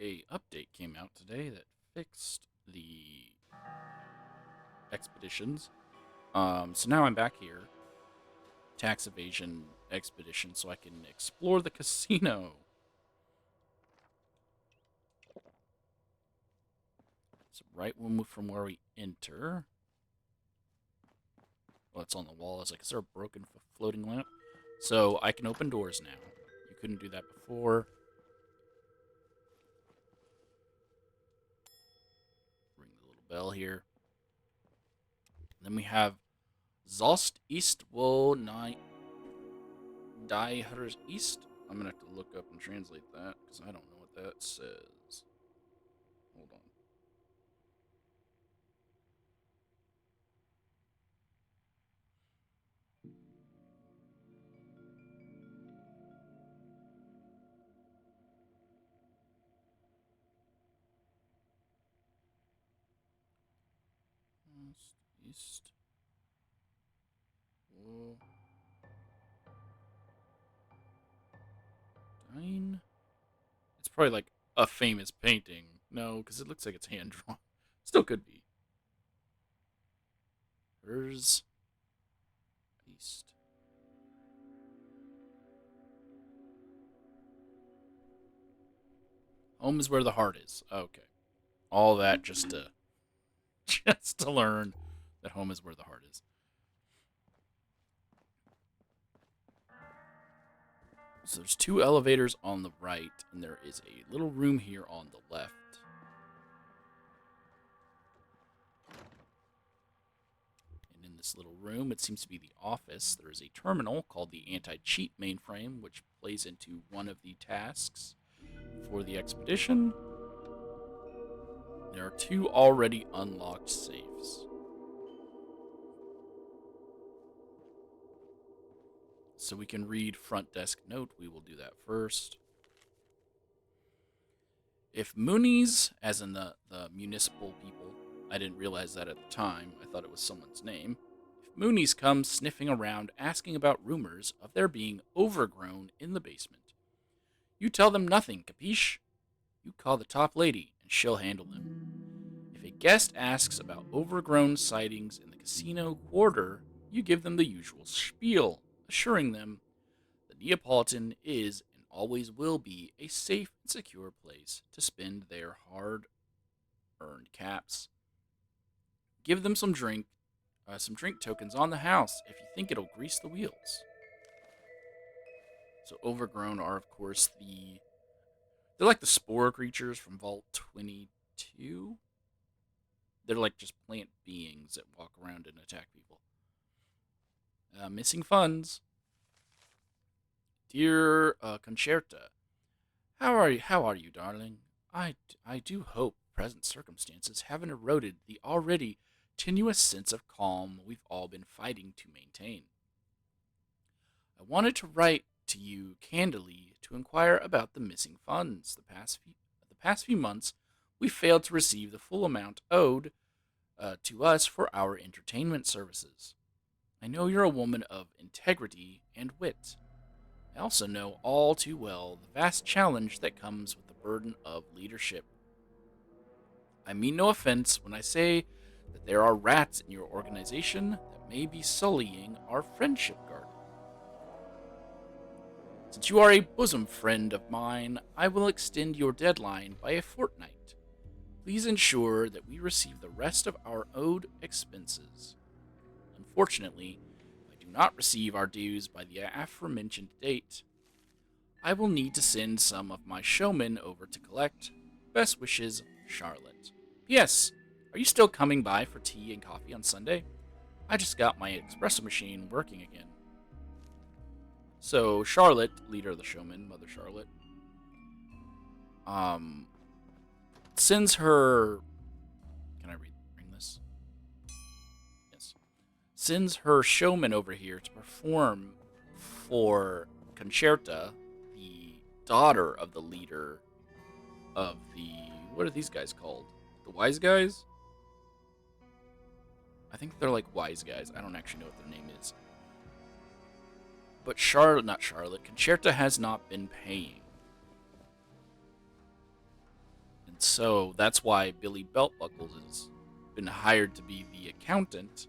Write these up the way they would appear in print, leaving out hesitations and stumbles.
a update came out today that fixed the expeditions. So now I'm back here, tax evasion expedition, so I can explore the casino. So right from where we enter. Well, it's on the wall. I was like, is there a broken floating lamp? So I can open doors now. You couldn't do that before. Ring the little bell here. Then we have Zost East wo Night Die Hutters East. I'm gonna have to look up and translate that because I don't know what that says. Hold on. East. Whoa. Dine. It's probably like a famous painting. No, because it looks like it's hand drawn. Still could be. Hers East. Home is where the heart is. Okay. All that just to just to learn that home is where the heart is. So there's two elevators on the right, and there is a little room here on the left. And in this little room, it seems to be the office. There is a terminal called the anti-cheat mainframe, which plays into one of the tasks for the expedition. There are two already unlocked safes. So we can read front desk note. We will do that first. If Moonies, as in the municipal people, I didn't realize that at the time, I thought it was someone's name. If Moonies come sniffing around asking about rumors of there being overgrown in the basement, you tell them nothing, capiche? You call the top lady, and she'll handle them. If a guest asks about overgrown sightings in the casino quarter, you give them the usual spiel, assuring them the Neapolitan is and always will be a safe and secure place to spend their hard-earned caps. Give them some drink tokens on the house if you think it'll grease the wheels. So overgrown are, of course, they're like the spore creatures from Vault 22. They're like just plant beings that walk around and attack people. Missing funds. Dear Concerta, How are you, darling? I do hope present circumstances haven't eroded the already tenuous sense of calm we've all been fighting to maintain. I wanted to write to you candidly to inquire about the missing funds. The past few months, we failed to receive the full amount owed to us for our entertainment services. I know you're a woman of integrity and wit. I also know all too well the vast challenge that comes with the burden of leadership. I mean no offense when I say that there are rats in your organization that may be sullying our friendship garden. Since you are a bosom friend of mine, I will extend your deadline by a fortnight. Please ensure that we receive the rest of our owed expenses. Unfortunately, if I do not receive our dues by the aforementioned date, I will need to send some of my showmen over to collect. Best wishes, Charlotte. P.S. Are you still coming by for tea and coffee on Sunday? I just got my espresso machine working again. So Charlotte, leader of the showmen, Mother Charlotte, um, sends her. Can I read this? Yes. Sends her showman over here to perform for Concerta, the daughter of the leader of the. What are these guys called? The wise guys? I think they're like wise guys. I don't actually know what their name is. But not Charlotte, Concerta has not been paying. So that's why Billy Beltbuckles has been hired to be the accountant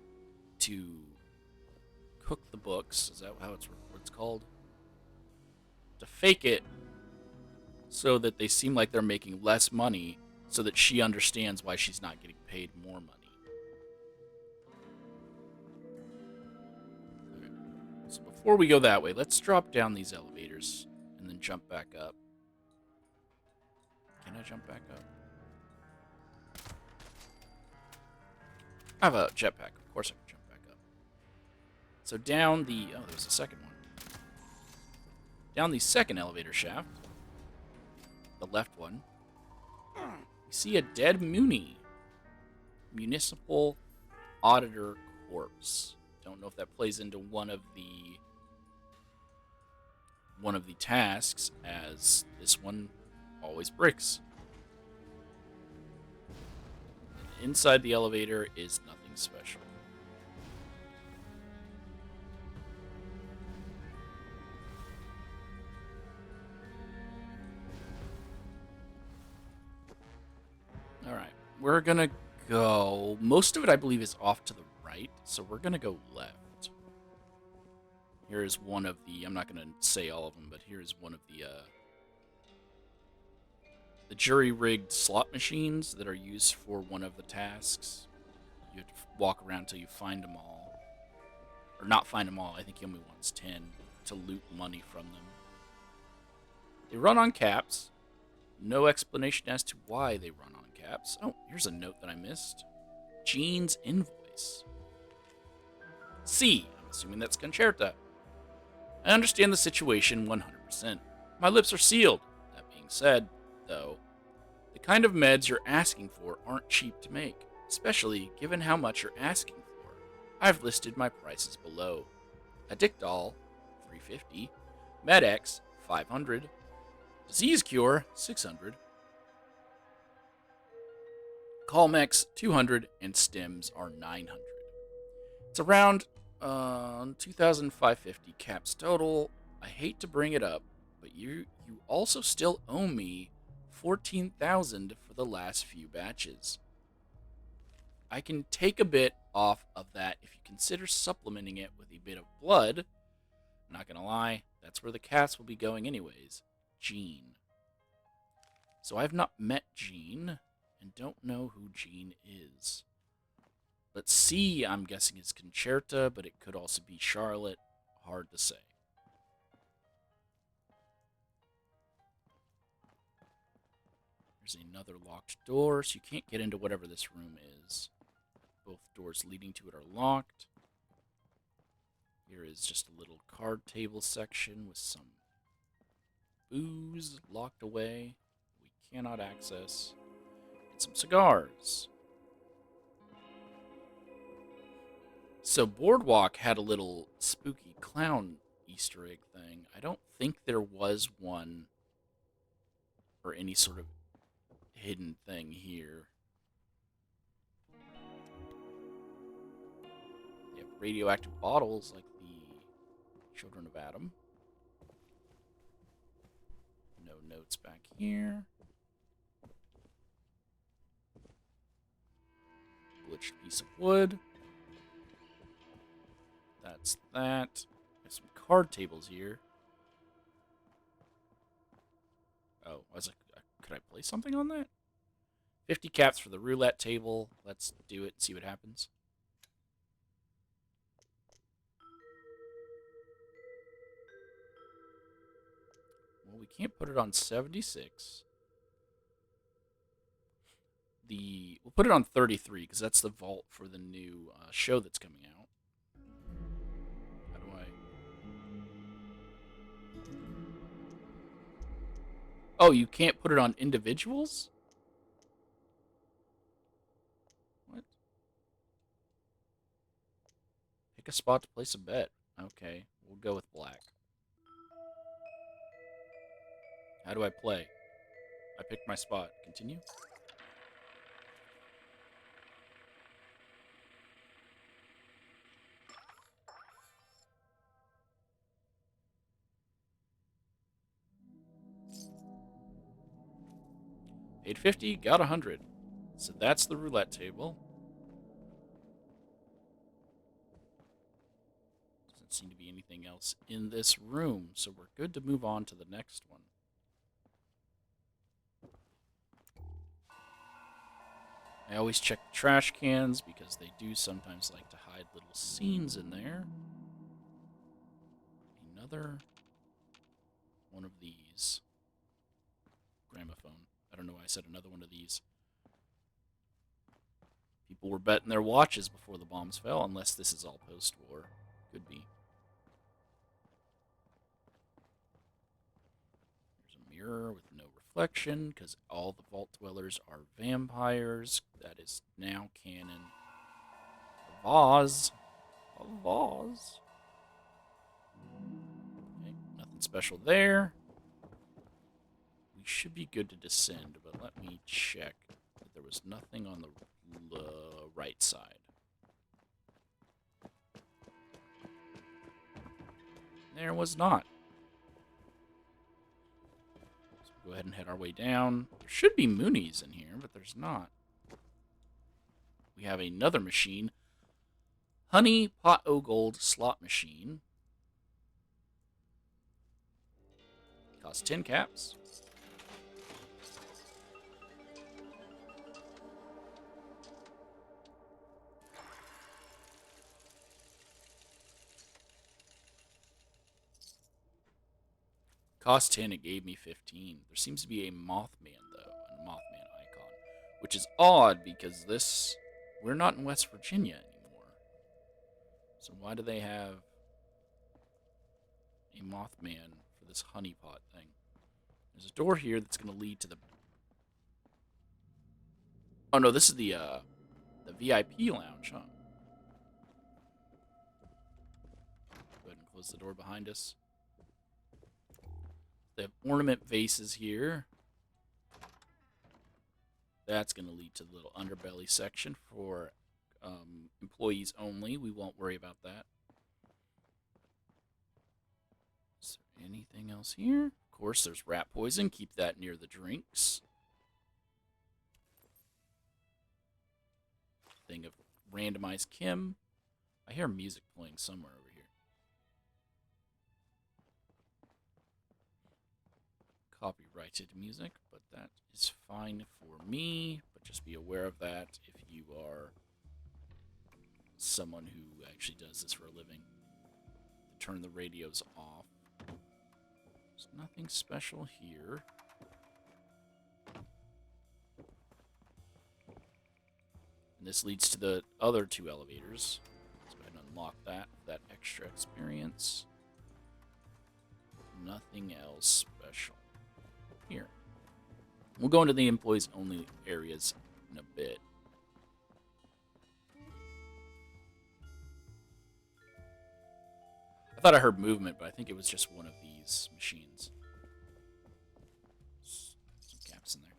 to cook the books. Is that how what it's called? To fake it so that they seem like they're making less money, so that she understands why she's not getting paid more money. Okay. So before we go that way, let's drop down these elevators and then jump back up. Can I jump back up? I have a jetpack. Of course I can jump back up. So down the... Oh, there's a second one. Down the second elevator shaft, the left one, we see a dead Muni. Municipal Auditor Corpse. Don't know if that plays into one of the tasks, as this one always breaks. Inside the elevator is nothing special. Alright, we're gonna go... Most of it, I believe, is off to the right, so we're gonna go left. Here's one of the... I'm not gonna say all of them, but here's one of the jury-rigged slot machines that are used for one of the tasks. You have to walk around until you find them all. Or not find them all, I think he only wants 10 to loot money from them. They run on caps. No explanation as to why they run on caps. Oh, here's a note that I missed. Jean's invoice. C. I'm assuming that's Concerta. I understand the situation 100%. My lips are sealed. That being said, though, the kind of meds you're asking for aren't cheap to make, especially given how much you're asking for. I've listed my prices below. Addictol, $350. Med-X, $500. Disease Cure, $600. Calmex, $200, and Stims are $900. It's around 2,550 caps total. I hate to bring it up, but you also still owe me 14,000 for the last few batches. I can take a bit off of that if you consider supplementing it with a bit of blood. Not gonna lie, that's where the cats will be going anyways. Jean. So I've not met Jean, and don't know who Jean is. Let's see, I'm guessing it's Concerta, but it could also be Charlotte. Hard to say. There's another locked door, so you can't get into whatever this room is. Both doors leading to it are locked. Here is just a little card table section with some booze locked away we cannot access. And some cigars. So Boardwalk had a little spooky clown Easter egg thing. I don't think there was one or any sort of hidden thing here. They have radioactive bottles like the Children of Adam. No notes back here. Glitched piece of wood. That's that. There's some card tables here. Oh, I was like, could I play something on that? 50 caps for the roulette table. Let's do it and see what happens. Well, we can't put it on 76. We'll put it on 33 because that's the vault for the new show that's coming out. How do I? Oh, you can't put it on individuals? What? Pick a spot to place a bet. Okay, we'll go with black. How do I play? I picked my spot. Continue? Paid 50, got 100. So that's the roulette table. Doesn't seem to be anything else in this room, so we're good to move on to the next one. I always check the trash cans because they do sometimes like to hide little scenes in there. Another one of these. Gramophone. I don't know why I said another one of these. People were betting their watches before the bombs fell, unless this is all post-war. Could be. There's a mirror with no reflection, because all the vault dwellers are vampires. That is now canon. A vase. A vase. Okay, nothing special there. We should be good to descend, but let me check that there was nothing on the right side. There was not. So we'll go ahead and head our way down. There should be Moonies in here, but there's not. We have another machine. Honey Pot O' Gold slot machine. Costs 10 caps. Cost 10, it gave me 15. There seems to be a Mothman, though, and a Mothman icon, which is odd because we're not in West Virginia anymore. So why do they have a Mothman for this honeypot thing? There's a door here that's going to lead to the... Oh, no, this is the VIP lounge, huh? Go ahead and close the door behind us. They have ornament vases here. That's going to lead to the little underbelly section for employees only. We won't worry about that. Is there anything else here? Of course, there's rat poison. Keep that near the drinks. Thing of randomized Kim. I hear music playing somewhere over here. Copyrighted music, but that is fine for me. But just be aware of that if you are someone who actually does this for a living. Turn the radios off. There's nothing special here. And this leads to the other two elevators. Let's go ahead and unlock that for that extra experience. Nothing else special here. We'll go into the employees only areas in a bit. I thought I heard movement, but I think it was just one of these machines. Some caps in there.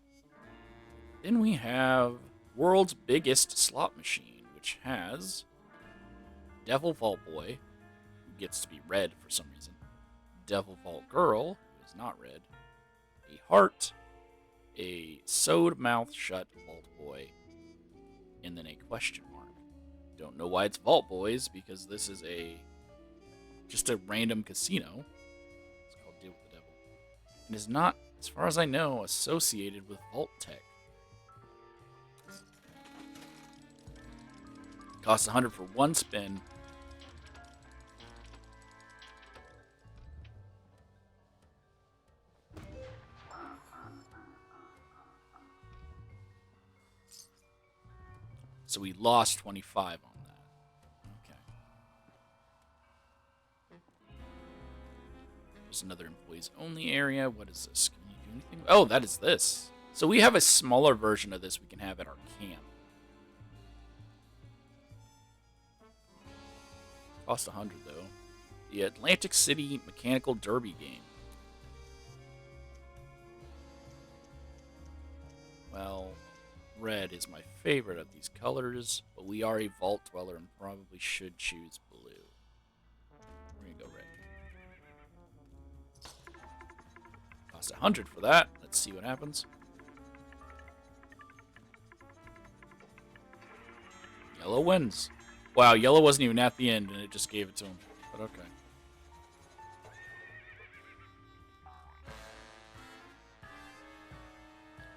Then we have world's biggest slot machine, which has Devil Vault Boy, who gets to be red for some reason, Devil Vault Girl, who is not red, a heart, a sewed mouth shut Vault Boy, and then a question mark. Don't know why it's Vault Boys, because this is just a random casino. It's called Deal with the Devil. And is not, as far as I know, associated with Vault Tech. Costs 100 for one spin. So we lost 25 on that. Okay. There's another employees only area. What is this? Can you do anything? Oh, that is this. So we have a smaller version of this we can have at our camp. Cost 100 though. The Atlantic City Mechanical Derby game. Well, red is my favorite of these colors, but we are a vault dweller and probably should choose blue. We're gonna go red. Cost 100 for that. Let's see what happens. Yellow wins. Wow, yellow wasn't even at the end, and it just gave it to him. But okay.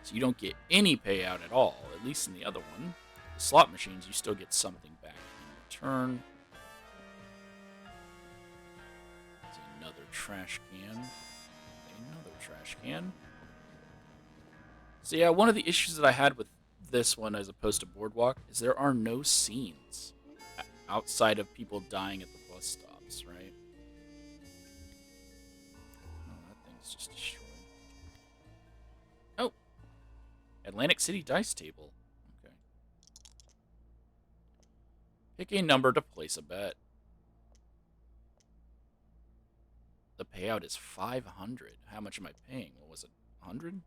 So you don't get any payout at all, at least in the other one. The slot machines, you still get something back in return. There's another trash can. Another trash can. So yeah, one of the issues that I had with this one as opposed to Boardwalk is there are no scenes outside of people dying at the bus stops, right? Oh, that thing's just destroyed. Oh, Atlantic City dice table. Okay. Pick a number to place a bet. The payout is 500. How much am I paying? What was it? 100?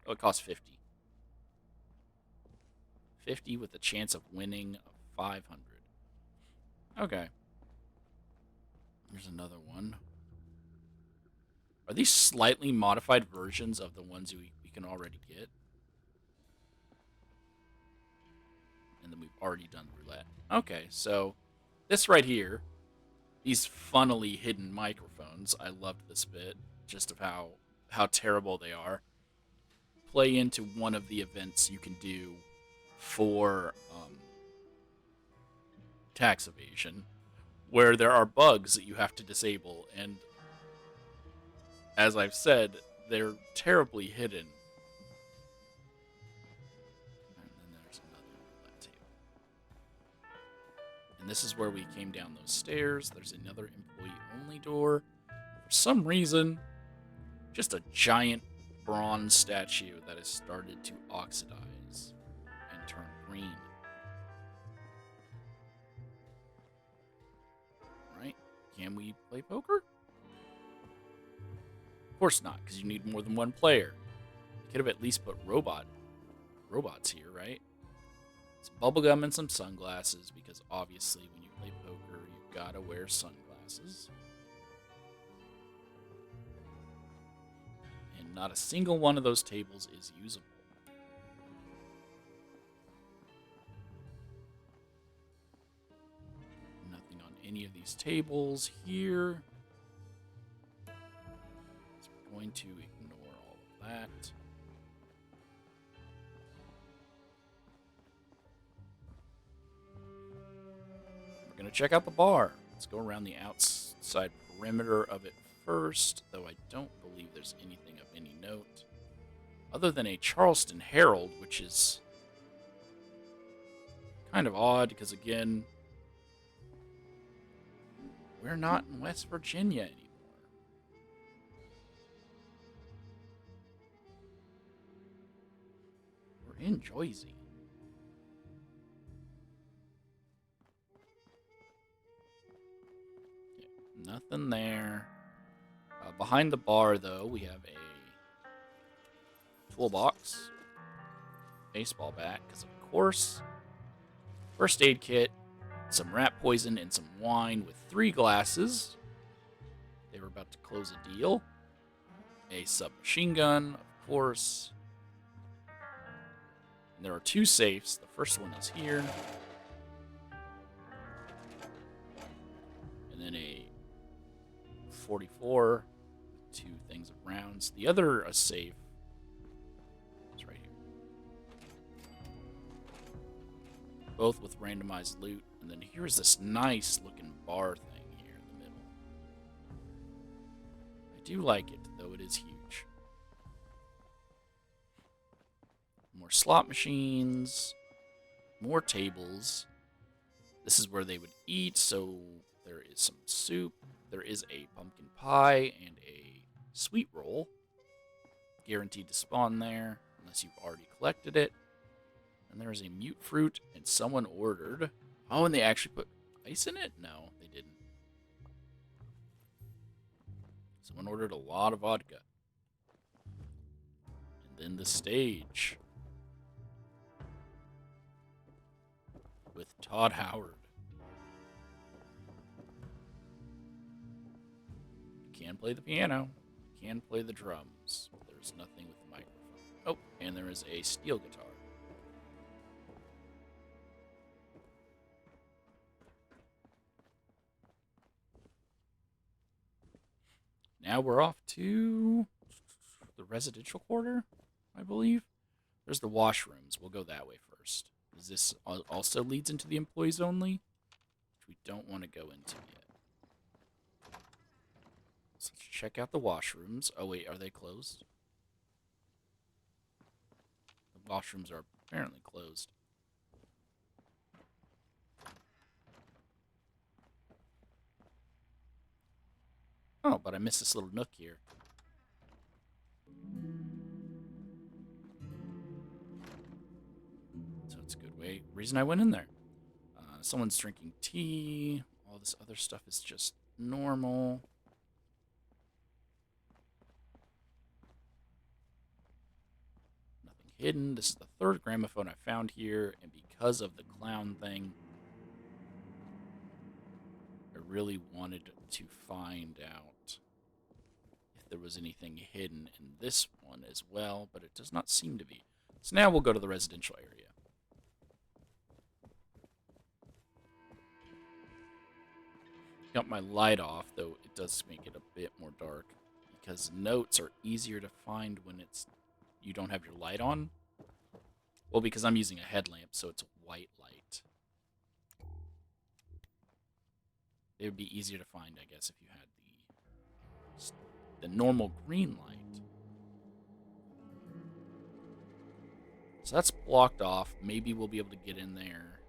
Oh, it costs 50. 50 with a chance of winning of 500. Okay. Here's another one. Are these slightly modified versions of the ones we can already get? And then we've already done roulette. Okay, so this right here, these funnily hidden microphones, I loved this bit, just of how terrible they are. Play into one of the events you can do for tax evasion, where there are bugs that you have to disable, and as I've said, they're terribly hidden. And then there's another roulette table. And this is where we came down those stairs. There's another employee-only door. For some reason, just a giant bronze statue that has started to oxidize and turn green. Right? Can we play poker? Of course not, because you need more than one player. You could have at least put robots here, right? Some bubblegum and some sunglasses, because obviously when you play poker, you've got to wear sunglasses. And not a single one of those tables is usable. Nothing on any of these tables here. So we're going to ignore all of that. We're going to check out the bar. Let's go around the outside perimeter of it first, though I don't believe there's anything of any note. Other than a Charleston Herald, which is kind of odd, because again, we're not in West Virginia anymore. We're in Jersey. Yeah, nothing there. Behind the bar, though, we have a toolbox, baseball bat, because of course, first aid kit, some rat poison, and some wine with 3 glasses. They were about to close a deal. A submachine gun, of course. And there are 2 safes. The first one is here. And then a 44 with 2 things of rounds. The other safe is right here. Both with randomized loot. And then here's this nice looking bar thing here in the middle. I do like it, though it is huge. More slot machines. More tables. This is where they would eat, so there is some soup. There is a pumpkin pie and a sweet roll. Guaranteed to spawn there, unless you've already collected it. And there's a mute fruit, and someone ordered... Oh, and they actually put ice in it? No, they didn't. Someone ordered a lot of vodka. And then the stage. With Todd Howard. can play the piano. I can play the drums. There's nothing with the microphone. Oh, and there is a steel guitar. Now we're off to the residential quarter, I believe. There's the washrooms. We'll go that way first. Because this also leads into the employees only, which we don't want to go into yet. So let's check out the washrooms. Oh, wait, are they closed? The washrooms are apparently closed. Oh, but I missed this little nook here. So it's a good reason I went in there. Someone's drinking tea. All this other stuff is just normal. Nothing hidden. This is the third gramophone I found here, and because of the clown thing, I really wanted to find out if there was anything hidden in this one as well, but it does not seem to be. So now we'll go to the residential area. Got my light off, though it does make it a bit more dark, because notes are easier to find when you don't have your light on. Well, because I'm using a headlamp, so it's white light. It would be easier to find, I guess, if you had the normal green light. So that's blocked off. Maybe we'll be able to get in there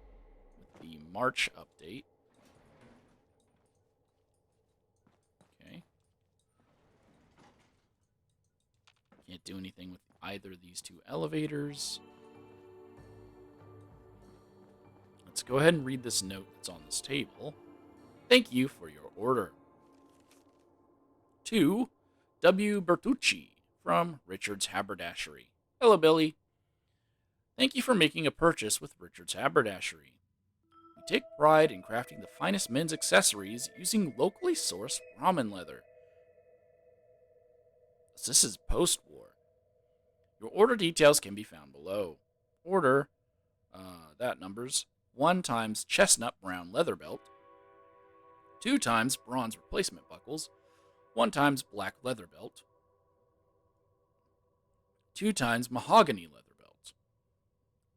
with the March update. Okay. Can't do anything with either of these two elevators. Let's go ahead and read this note that's on this table. Thank you for your order. To W. Bertucci from Richard's Haberdashery. Hello, Billy. Thank you for making a purchase with Richard's Haberdashery. We take pride in crafting the finest men's accessories using locally sourced ramen leather. This is post-war. Your order details can be found below. Order, that numbers 1 times chestnut brown leather belt, 2 times bronze replacement buckles, 1 times black leather belt, 2 times mahogany leather belt.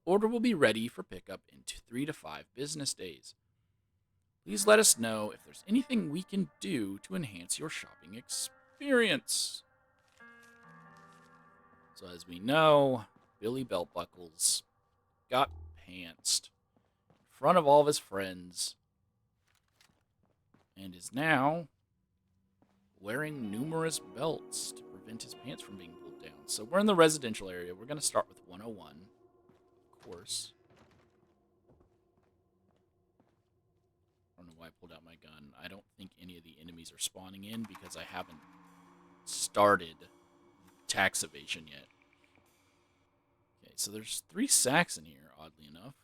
Order will be ready for pickup in 3 to 5 business days. Please let us know if there's anything we can do to enhance your shopping experience. So as we know, Billy Belt Buckles got pantsed in front of all of his friends and is now wearing numerous belts to prevent his pants from being pulled down. So we're in the residential area. We're going to start with 101, of course. I don't know why I pulled out my gun. I don't think any of the enemies are spawning in because I haven't started tax evasion yet. Okay, so there's 3 sacks in here, oddly enough.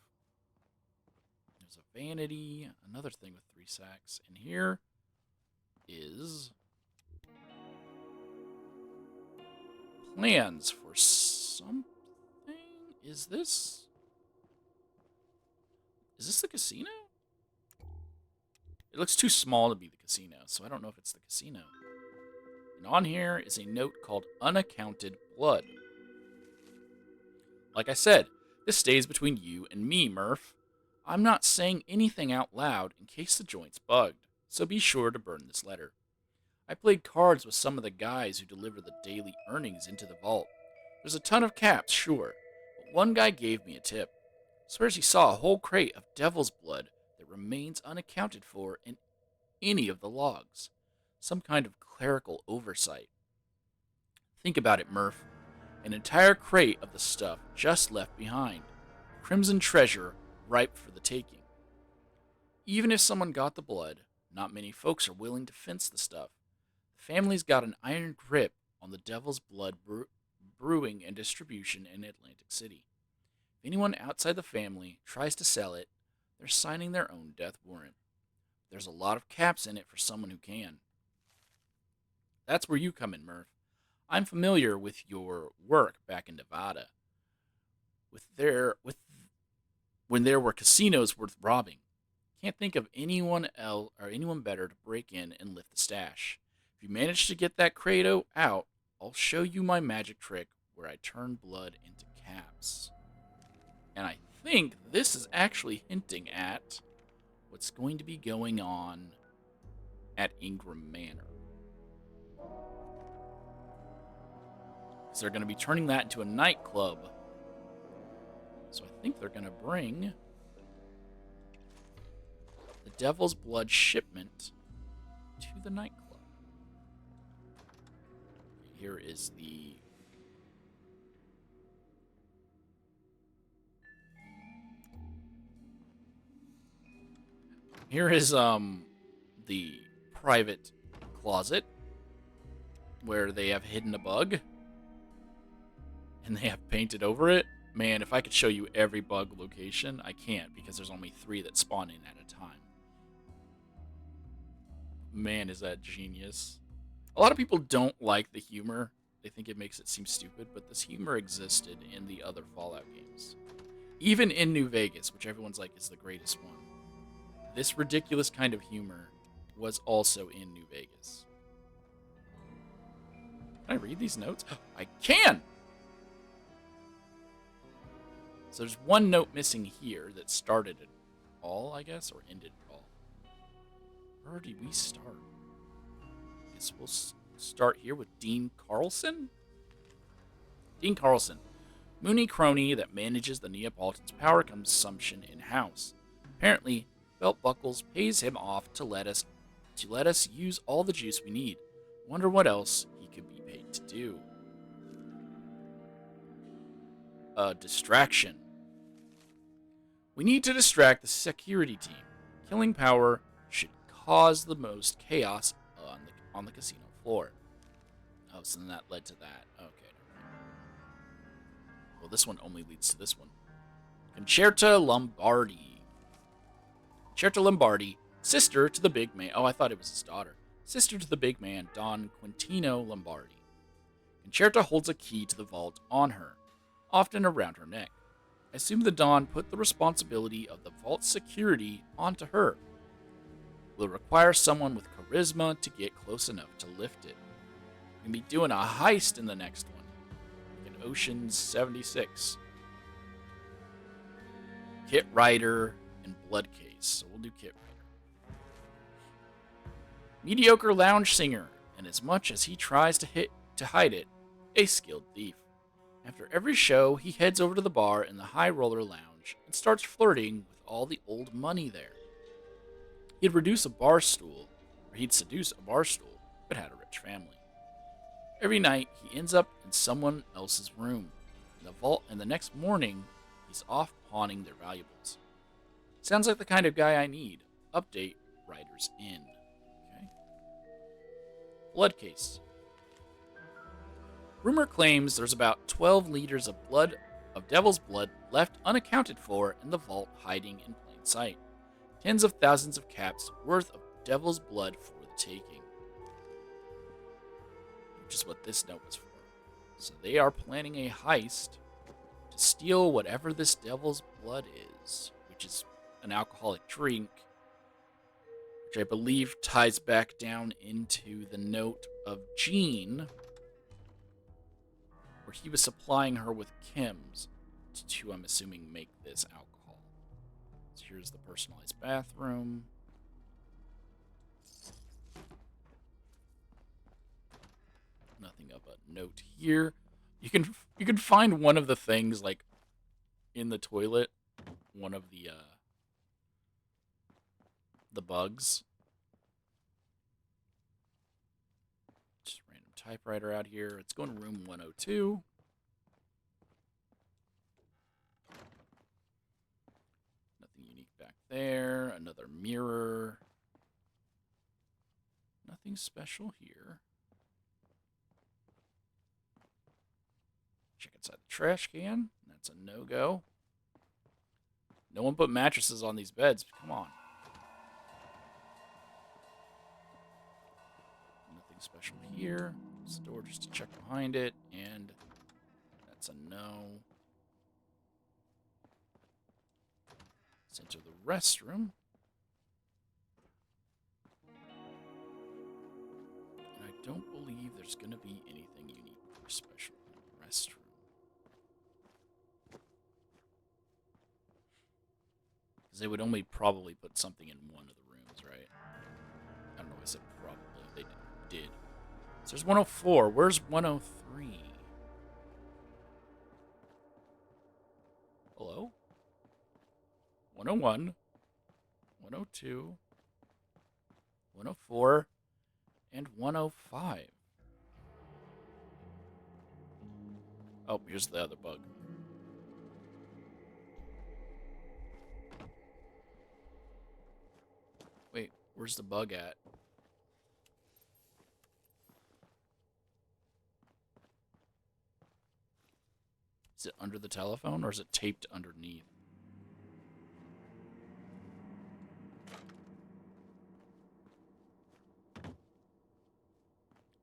There's a vanity, another thing with 3 sacks. And here is plans for something. Is this the casino? It looks too small to be the casino, so I don't know if it's the casino. And on here is a note called Unaccounted Blood. Like I said, this stays between you and me, Murph. I'm not saying anything out loud in case the joint's bugged, so be sure to burn this letter. I played cards with some of the guys who deliver the daily earnings into the vault. There's a ton of caps, sure, but one guy gave me a tip. Swears he saw a whole crate of devil's blood that remains unaccounted for in any of the logs. Some kind of clerical oversight. Think about it, Murph. An entire crate of the stuff just left behind. Crimson treasure ripe for the taking. Even if someone got the blood, not many folks are willing to fence the stuff. The family's got an iron grip on the devil's blood brewing and distribution in Atlantic City. If anyone outside the family tries to sell it, they're signing their own death warrant. There's a lot of caps in it for someone who can. That's where you come in, Murph. I'm familiar with your work back in Nevada. With when there were casinos worth robbing. Can't think of anyone else or anyone better to break in and lift the stash. If you manage to get that Credo out, I'll show you my magic trick where I turn blood into caps. And I think this is actually hinting at what's going to be going on at Ingram Manor. Because they're going to be turning that into a nightclub. So I think they're going to bring the Devil's Blood shipment to the nightclub. Here is the... Here is the private closet where they have hidden a bug and they have painted over it. Man, if I could show you every bug location, I can't because there's only 3 that spawn in at a time. Man, is that genius. A lot of people don't like the humor. They think it makes it seem stupid, but this humor existed in the other Fallout games. Even in New Vegas, which everyone's like is the greatest one. This ridiculous kind of humor was also in New Vegas. Can I read these notes? I can! So there's one note missing here that started it all, I guess, or ended it all. Where did we start? I guess we'll start here with Dean Carlson? Dean Carlson, Mooney crony that manages the Neapolitan's power consumption in-house. Apparently, Belt Buckles pays him off to let us use all the juice we need. Wonder what else he could be paid to do. A distraction. We need to distract the security team. Killing power should cause the most chaos on the casino floor. Oh, so then that led to that. Okay. Well, this one only leads to this one. Concerta Lombardi. Concerta Lombardi, sister to the big man. Oh, I thought it was his daughter. Sister to the big man, Don Quintino Lombardi. Concerta holds a key to the vault on her, often around her neck. I assume the Don put the responsibility of the vault's security onto her. Will require someone with charisma to get close enough to lift it. We're going to be doing a heist in the next one, like in Ocean's 76. Kit Ryder and Blood Case. So we'll do Kit Ryder. Mediocre lounge singer, and as much as he tries to hide it, a skilled thief. After every show, he heads over to the bar in the High Roller Lounge and starts flirting with all the old money there. He'd seduce a bar stool, but had a rich family. Every night, he ends up in someone else's room. In the vault, and the next morning, he's off pawning their valuables. Sounds like the kind of guy I need. Update, Riders in. Okay. Blood Case. Rumor claims there's about 12 liters of devil's blood left unaccounted for in the vault, hiding in plain sight. Tens of thousands of caps worth of devil's blood for the taking. Which is what this note was for. So they are planning a heist to steal whatever this devil's blood is, which is an alcoholic drink, which I believe ties back down into the note of Jean, where he was supplying her with chems to, I'm assuming, make this alcohol. So here's the personalized bathroom. Nothing of a note here. You can find one of the things like in the toilet, one of the bugs. Just random typewriter out here. It's going to room 102. Nothing unique back there. Another mirror. Nothing special here. Check inside the trash can. That's a no-go. No one put mattresses on these beds. Come on. special here. Close the door just to check behind it, and that's a no. Let's enter the restroom. And I don't believe there's going to be anything unique or special in the restroom. Because they would only probably put something in one of the rooms, right? I don't know, I said probably. They did. So there's 104. Where's 103? Hello? 101. 102. 104. And 105. Oh, here's the other bug. Wait, where's the bug at? Is it under the telephone, or is it taped underneath?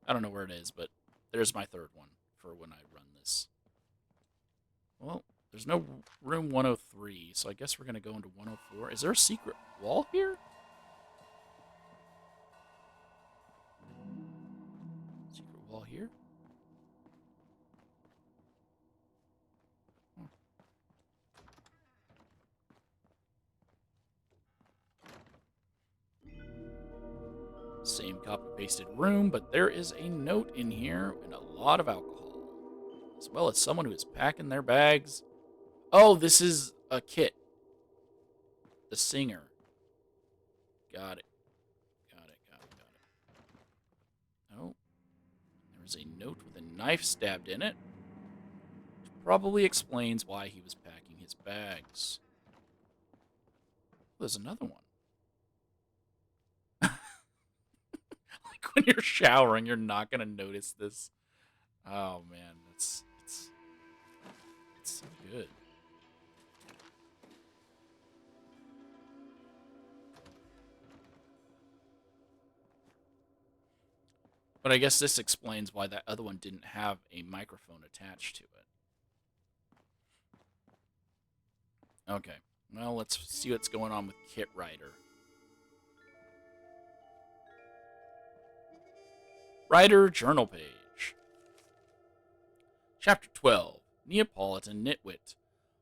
I don't know where it is, but there's my third one for when I run this. Well, there's no room 103, so I guess we're going to go into 104. Is there a secret wall here? Secret wall here? Huh. Same copy-pasted room, but there is a note in here and a lot of alcohol, as well as someone who is packing their bags. Oh, this is a kit. The singer. Got it. Got it. Oh, there's a note with a knife stabbed in it, which probably explains why he was packing his bags. There's another one. Like when you're showering, you're not gonna notice this. Oh man, it's so good. But I guess this explains why that other one didn't have a microphone attached to it. Okay, well, let's see what's going on with Kit Ryder. Ryder Journal Page. Chapter 12, Neapolitan Nitwit.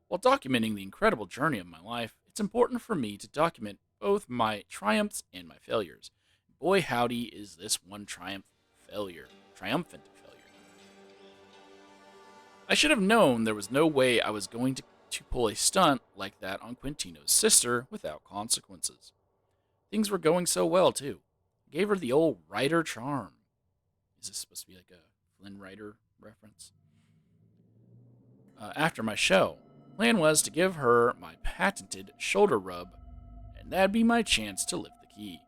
While documenting the incredible journey of my life, it's important for me to document both my triumphs and my failures. Boy howdy is this one triumphant failure. I should have known there was no way I was going to pull a stunt like that on Quintino's sister without consequences. Things were going so well, too. I gave her the old Ryder charm. Is this supposed to be like a Flynn Rider reference? After my show, plan was to give her my patented shoulder rub, and that'd be my chance to lift the key.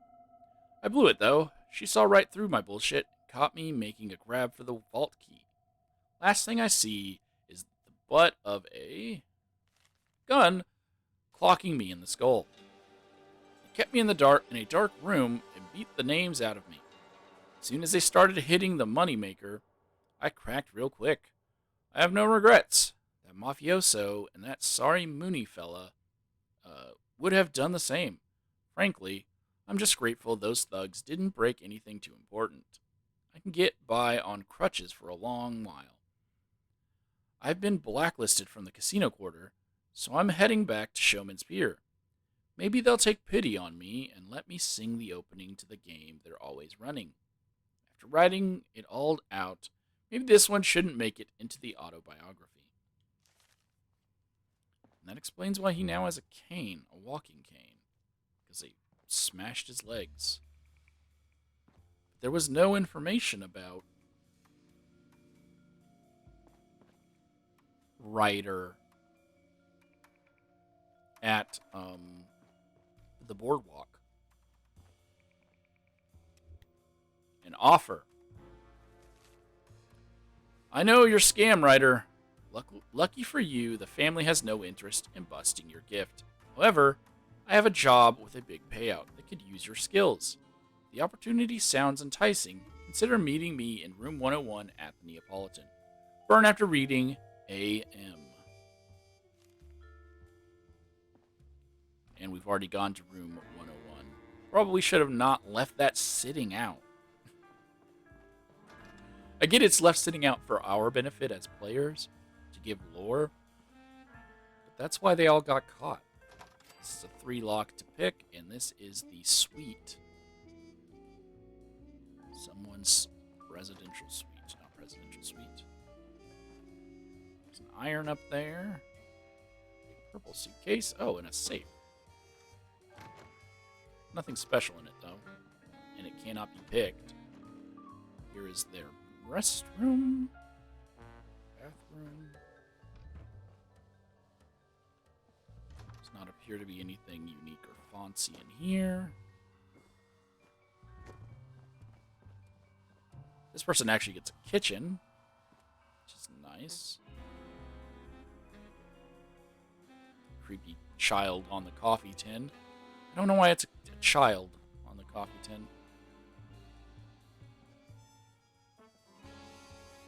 I blew it, though. She saw right through my bullshit and caught me making a grab for the vault key. Last thing I see is the butt of a gun clocking me in the skull. It kept me in a dark room and beat the names out of me. As soon as they started hitting the moneymaker, I cracked real quick. I have no regrets. That mafioso and that sorry Mooney fella would have done the same. Frankly, I'm just grateful those thugs didn't break anything too important. I can get by on crutches for a long while. I've been blacklisted from the casino quarter, so I'm heading back to Showman's Pier. Maybe they'll take pity on me and let me sing the opening to the game they're always running. After writing it all out, maybe this one shouldn't make it into the autobiography. And that explains why he now has a cane, a walking cane, because they smashed his legs. But there was no information about Ryder at the boardwalk. An offer. I know you're scam, Ryder. Lucky for you, the family has no interest in busting your gift. However, I have a job with a big payout that could use your skills. The opportunity sounds enticing, consider meeting me in room 101 at the Neapolitan. Burn after reading AM. And we've already gone to room 101. Probably should have not left that sitting out. I get it's left sitting out for our benefit as players, to give lore, but that's why they all got caught. This is a 3 lock to pick, and this is the suite. Someone's residential suite, not presidential suite. There's an iron up there. A purple suitcase. Oh, and a safe. Nothing special in it, though, and it cannot be picked. Here is their restroom, bathroom. Does not appear to be anything unique or fancy in here. This person actually gets a kitchen, which is nice. Creepy child on the coffee tin. I don't know why it's a child on the coffee tin.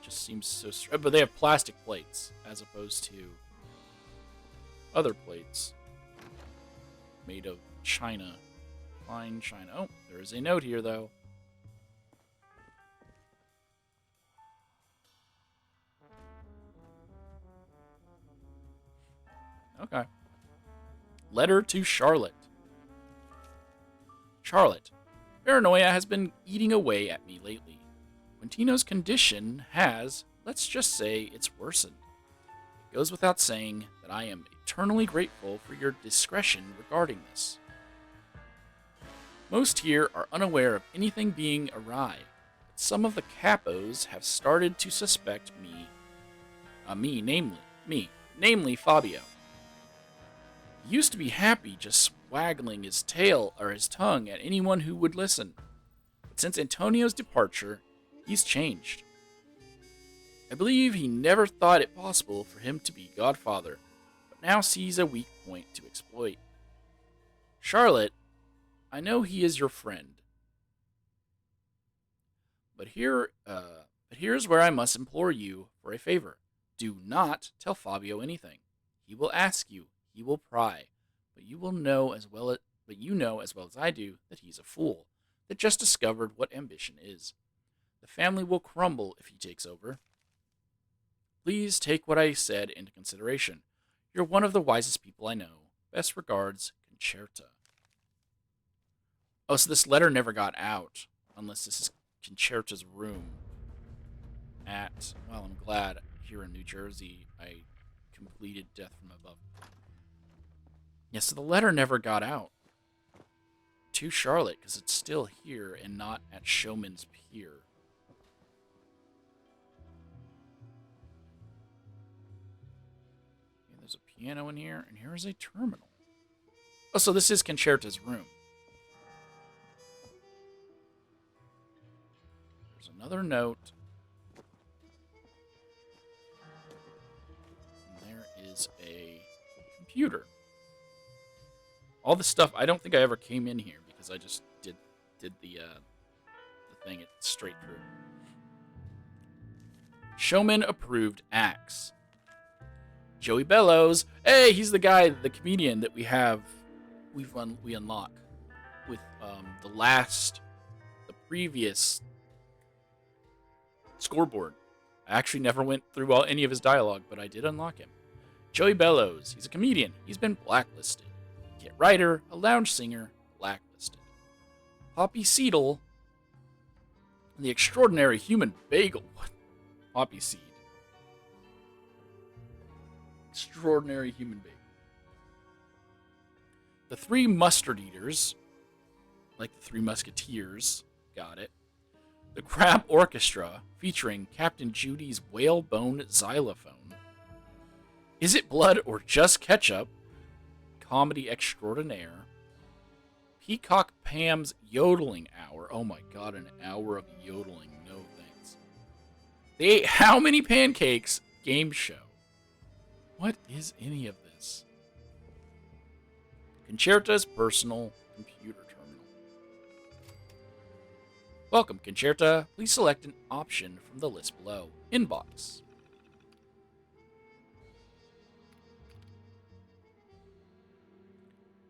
Just seems so strange. But they have plastic plates as opposed to other plates made of china. Fine china. Oh, there is a note here, though. Okay. Letter to Charlotte. Charlotte, paranoia has been eating away at me lately. Quintino's condition has, let's just say, it's worsened. It goes without saying that I am eternally grateful for your discretion regarding this. Most here are unaware of anything being awry, but some of the capos have started to suspect namely Fabio. He used to be happy just waggling his tail or his tongue at anyone who would listen. But since Antonio's departure, he's changed. I believe he never thought it possible for him to be godfather, but now sees a weak point to exploit. Charlotte, I know he is your friend. But here's where I must implore you for a favor. Do not tell Fabio anything. He will ask you, he will pry, but you know as well as I do that he's a fool, that just discovered what ambition is. The family will crumble if he takes over. Please take what I said into consideration. You're one of the wisest people I know. Best regards, Concerta. Oh, so this letter never got out, unless this is Concerta's room at, well, I'm glad here in New Jersey I completed Death from Above. Yeah, so the letter never got out to Charlotte because it's still here and not at Showman's Pier. Okay, there's a piano in here, and here is a terminal. Oh, so this is Concerta's room. There's another note. And there is a computer. All the stuff, I don't think I ever came in here because I just did the thing straight through. Showman approved axe. Joey Bellows. Hey, he's the guy, the comedian that we unlock with the previous scoreboard. I actually never went through any of his dialogue, but I did unlock him. Joey Bellows. He's a comedian. He's been blacklisted. Hit writer, a lounge singer, blacklisted. Poppy Seedle, the extraordinary human bagel. What? Poppy Seed. Extraordinary human bagel. The Three Mustard Eaters, like the Three Musketeers, got it. The Crab Orchestra, featuring Captain Judy's whalebone xylophone. Is it blood or just ketchup? Comedy extraordinaire. Peacock Pam's yodeling hour. Oh my god, an hour of yodeling. No thanks. They ate how many pancakes? Game show. What is any of this? Concerta's personal computer terminal. Welcome, Concerta. Please select an option from the list below. Inbox.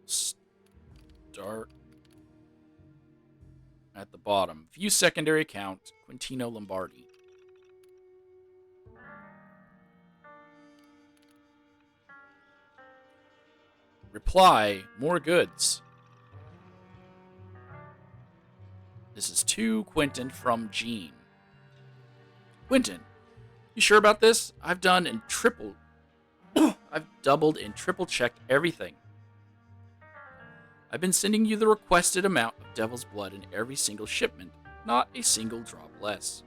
Start at the bottom. View secondary account, Quintino Lombardi. Reply, more goods. This is to Quentin from Gene. Quentin, you sure about this? I've doubled and triple checked everything. I've been sending you the requested amount of devil's blood in every single shipment, not a single drop less.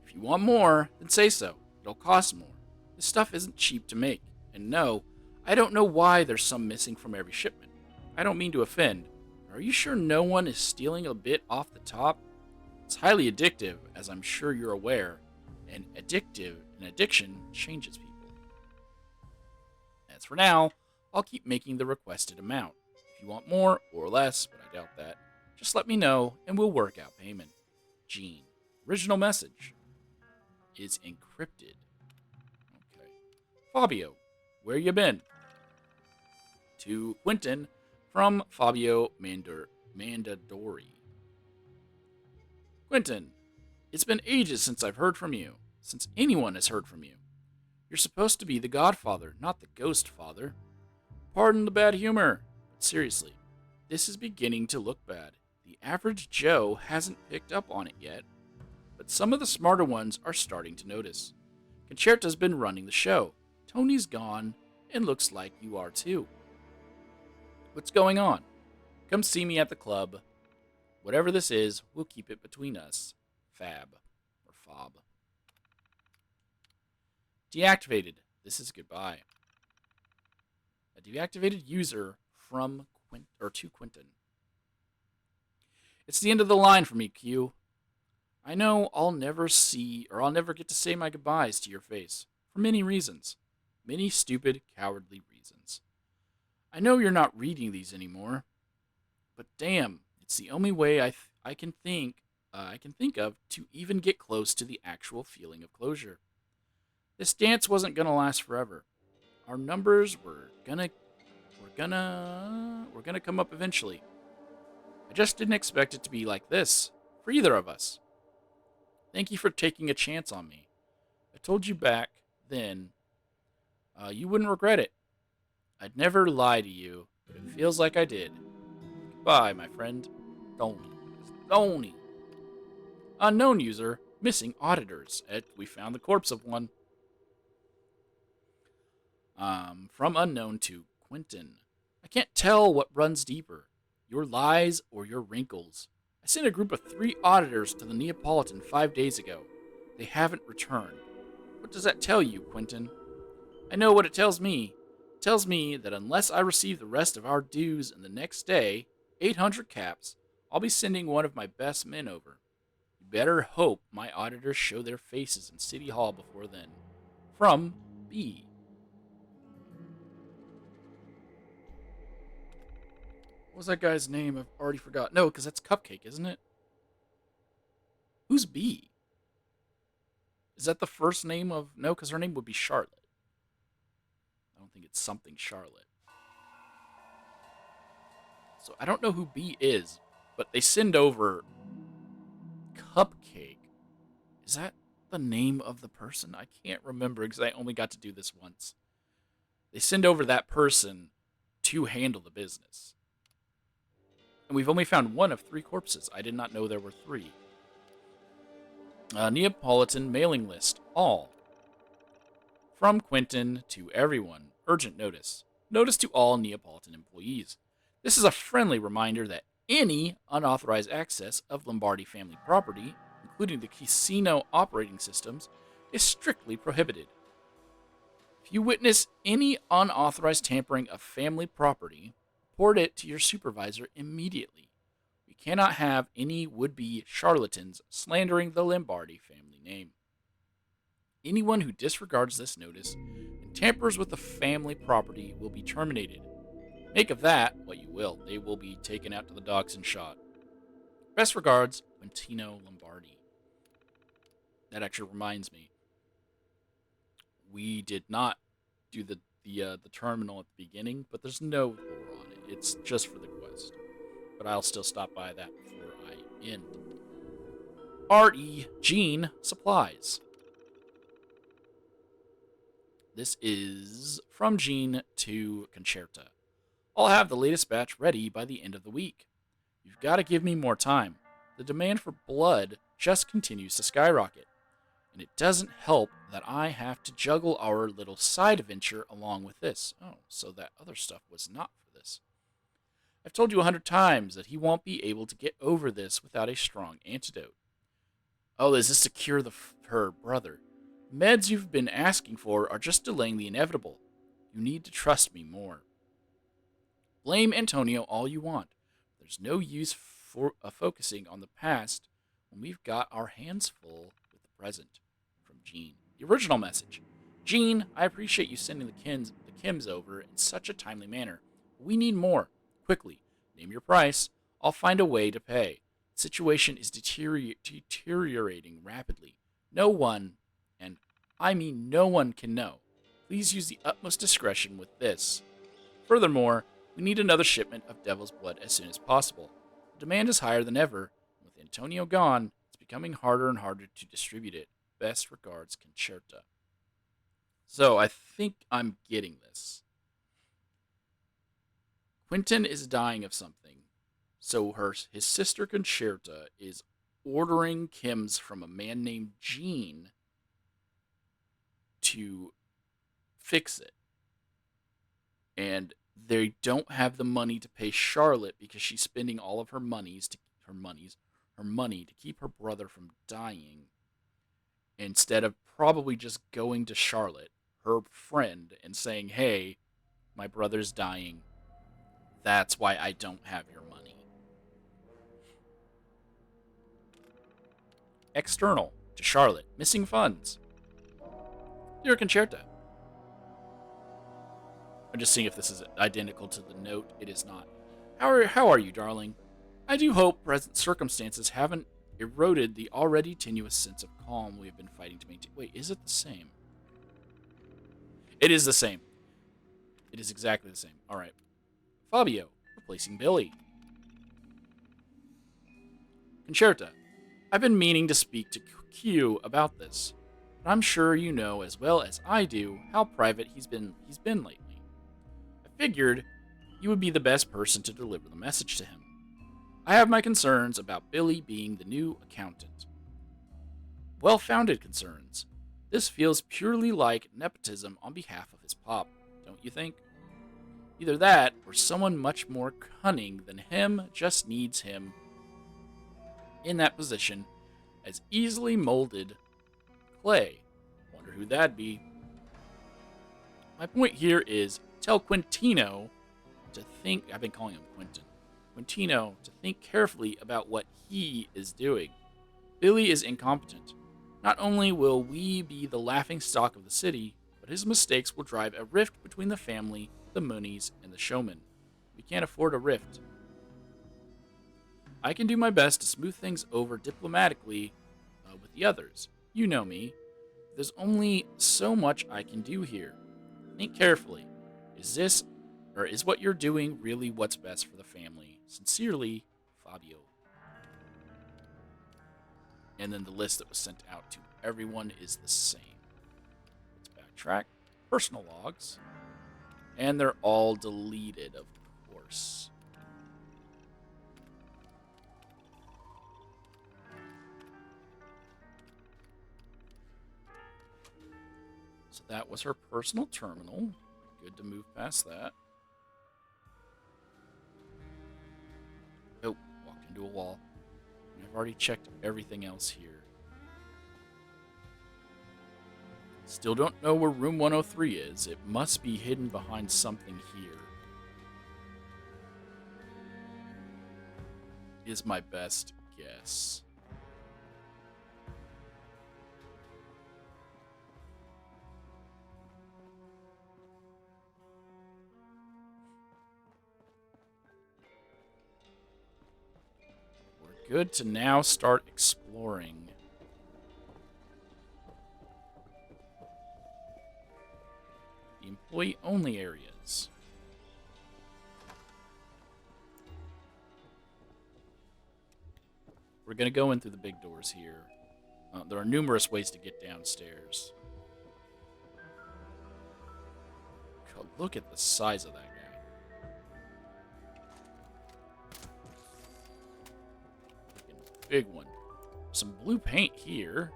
If you want more, then say so. It'll cost more. This stuff isn't cheap to make. And no, I don't know why there's some missing from every shipment. I don't mean to offend. Are you sure no one is stealing a bit off the top? It's highly addictive, as I'm sure you're aware, and addiction changes people. As for now, I'll keep making the requested amount. If you want more or less, but I doubt that, just let me know and we'll work out payment. Gene. Original message is encrypted. Okay. Fabio, where you been? To Quentin from Fabio Mandadori. Quentin, it's been ages since I've heard from you, since anyone has heard from you. You're supposed to be the Godfather, not the Ghost Father. Pardon the bad humor, but seriously, this is beginning to look bad. The average Joe hasn't picked up on it yet, but some of the smarter ones are starting to notice. Concerta's been running the show. Tony's gone, and looks like you are too. What's going on? Come see me at the club. Whatever this is, we'll keep it between us. Fab. Or Fob. Deactivated. This is goodbye. A deactivated user from to Quentin. It's the end of the line for me, Q. I know I'll never get to say my goodbyes to your face. For many reasons. Many stupid, cowardly reasons. I know you're not reading these anymore. But damn, it's the only way I can think of to even get close to the actual feeling of closure. This dance wasn't gonna last forever. Our numbers were gonna come up eventually. I just didn't expect it to be like this for either of us. Thank you for taking a chance on me. I told you back then you wouldn't regret it. I'd never lie to you, but it feels like I did. Goodbye, my friend. Tony. Unknown user, missing auditors. We found the corpse of one. From unknown to Quentin. I can't tell what runs deeper, your lies or your wrinkles. I sent a group of 3 auditors to the Neapolitan 5 days ago. They haven't returned. What does that tell you, Quentin? I know what it tells me. It tells me that unless I receive the rest of our dues in the next day, 800 caps, I'll be sending one of my best men over. You better hope my auditors show their faces in City Hall before then. From B. What was that guy's name? I've already forgot. No, because that's Cupcake, isn't it? Who's B? Is that the first name of... No, because her name would be Charlotte. I don't think it's something Charlotte. So I don't know who B is, but they send over Cupcake. Is that the name of the person? I can't remember because I only got to do this once. They send over that person to handle the business. And we've only found one of 3 corpses. I did not know there were 3. Neapolitan mailing list. All. From Quentin to everyone. Urgent notice. Notice to all Neapolitan employees. This is a friendly reminder that any unauthorized access of Lombardi family property, including the casino operating systems, is strictly prohibited. If you witness any unauthorized tampering of family property, report it to your supervisor immediately. We cannot have any would-be charlatans slandering the Lombardi family name. Anyone who disregards this notice and tampers with the family property will be terminated. Make of that what you will. They will be taken out to the docks and shot. Best regards, Quintino Lombardi. That actually reminds me, we did not do the terminal at the beginning, but there's no lore on it. It's just for the quest. But I'll still stop by that before I end. R.E. Gene Supplies. This is from Gene to Concerta. I'll have the latest batch ready by the end of the week. You've got to give me more time. The demand for blood just continues to skyrocket. And it doesn't help that I have to juggle our little side adventure along with this. Oh, so that other stuff was not for this. I've told you 100 times that he won't be able to get over this without a strong antidote. Oh, is this to cure her brother? Meds you've been asking for are just delaying the inevitable. You need to trust me more. Blame Antonio all you want. There's no use for focusing on the past when we've got our hands full with the present. From Gene. The original message. Gene, I appreciate you sending the Kims over in such a timely manner. We need more. Quickly. Name your price. I'll find a way to pay. The situation is deteriorating rapidly. No one, and I mean no one, can know. Please use the utmost discretion with this. Furthermore, we need another shipment of Devil's Blood as soon as possible. The demand is higher than ever. With Antonio gone, it's becoming harder and harder to distribute it. Best regards, Concerta. So, I think I'm getting this. Quentin is dying of something. So his sister Concerta is ordering Kims from a man named Gene to fix it. And they don't have the money to pay Charlotte because she's spending all of her money to keep her brother from dying, instead of probably just going to Charlotte, her friend, and saying, "Hey, my brother's dying. That's why I don't have your money." External to Charlotte. Missing funds. Dear Concerta. I'm just seeing if this is identical to the note. It is not. How are you, darling? I do hope present circumstances haven't eroded the already tenuous sense of calm we have been fighting to maintain. Wait, is it the same? It is the same. It is exactly the same. All right. Fabio, replacing Billy. Concerta, I've been meaning to speak to Q about this, but I'm sure you know as well as I do how private he's been lately. I figured you would be the best person to deliver the message to him. I have my concerns about Billy being the new accountant. Well-founded concerns. This feels purely like nepotism on behalf of his pop, don't you think? Either that, or someone much more cunning than him just needs him in that position as easily molded clay. Wonder who that'd be. My point here is tell Quintino to think. I've been calling him Quentin. Quintino to think carefully about what he is doing. Billy is incompetent. Not only will we be the laughing stock of the city, but his mistakes will drive a rift between the family, the Moonies, and the showman. We can't afford a rift. I can do my best to smooth things over diplomatically with the others. You know me. There's only so much I can do here. Think carefully. Is what you're doing really what's best for the family? Sincerely, Fabio. And then the list that was sent out to everyone is the same. Let's backtrack. Personal logs. And they're all deleted, of course. So that was her personal terminal. Good to move past that. Oh, walked into a wall. I've already checked everything else here. Still don't know where room 103 is. It must be hidden behind something here. Is my best guess. We're good to now start exploring. The employee-only areas. We're going to go in through the big doors here. There are numerous ways to get downstairs. God, look at the size of that guy. Big one. Some blue paint here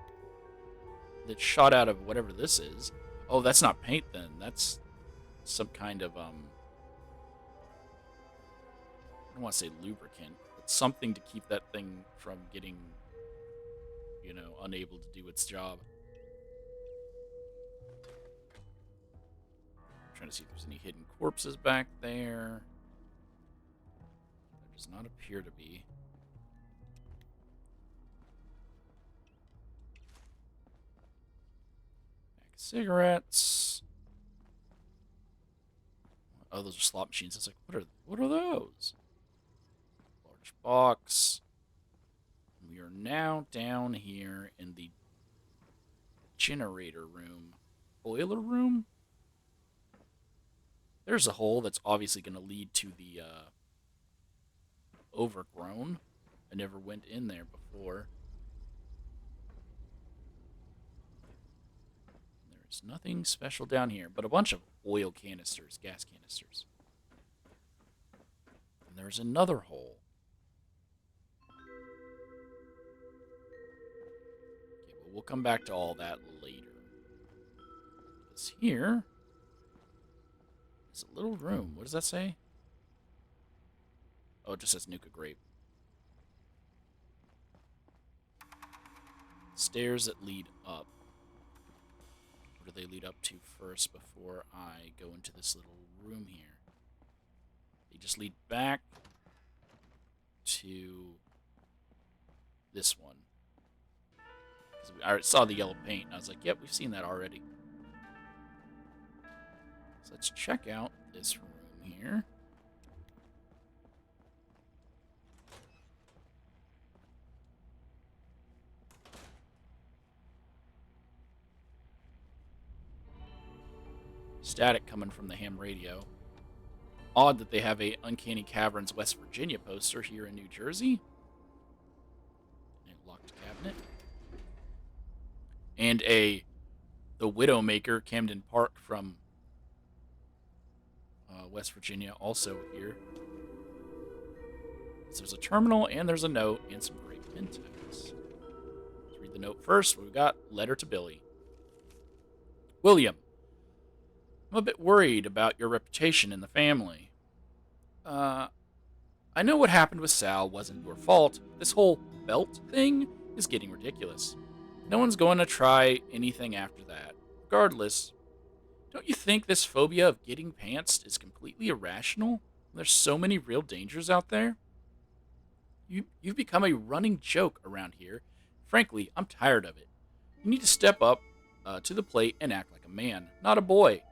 that shot out of whatever this is. Oh, that's not paint then. That's some kind of, I don't want to say lubricant, but something to keep that thing from getting, unable to do its job. I'm trying to see if there's any hidden corpses back there. There does not appear to be. Pack of cigarettes. Oh, those are slot machines. It's like, what are those? Large box. We are now down here in the generator room. Boiler room? There's a hole that's obviously going to lead to the overgrown. I never went in there before. There's nothing special down here, but a bunch of oil canisters, gas canisters. And there's another hole. Okay, but we'll come back to all that later. This here is a little room. What does that say? Oh, it just says Nuka Grape. Stairs that lead up. What do they lead up to first before I go into this little room here? They just lead back to this one. I already saw the yellow paint, and I was like, yep, we've seen that already. So let's check out this room here. Static coming from the ham radio. Odd that they have a Uncanny Caverns West Virginia poster here in New Jersey. A locked cabinet. And the Widowmaker Camden Park from West Virginia also here. So there's a terminal and there's a note and some great Mentos. Let's read the note first. We've got letter to Billy. William, I'm a bit worried about your reputation in the family. I know what happened with Sal wasn't your fault. This whole belt thing is getting ridiculous. No one's going to try anything after that. Regardless, don't you think this phobia of getting pantsed is completely irrational? There's so many real dangers out there. You've become a running joke around here. Frankly, I'm tired of it. You need to step up to the plate and act like a man, not a boy.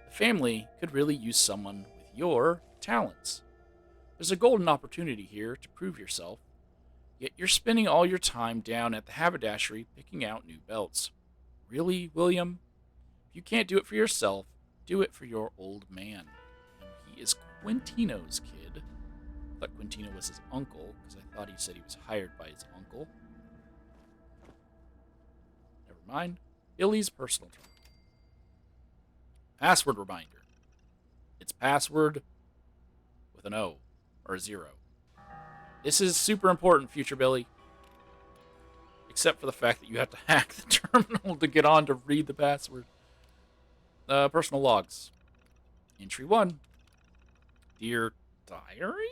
The family could really use someone with your talents. There's a golden opportunity here to prove yourself. Yet you're spending all your time down at the haberdashery picking out new belts. Really, William? If you can't do it for yourself, do it for your old man. And he is Quintino's kid. I thought Quintino was his uncle, because I thought he said he was hired by his uncle. Never mind. Billy's personal term. Password reminder. It's password with an O, or a 0. This is super important, future Billy. Except for the fact that you have to hack the terminal to get on to read the password. Personal logs. Entry 1. Dear Diary?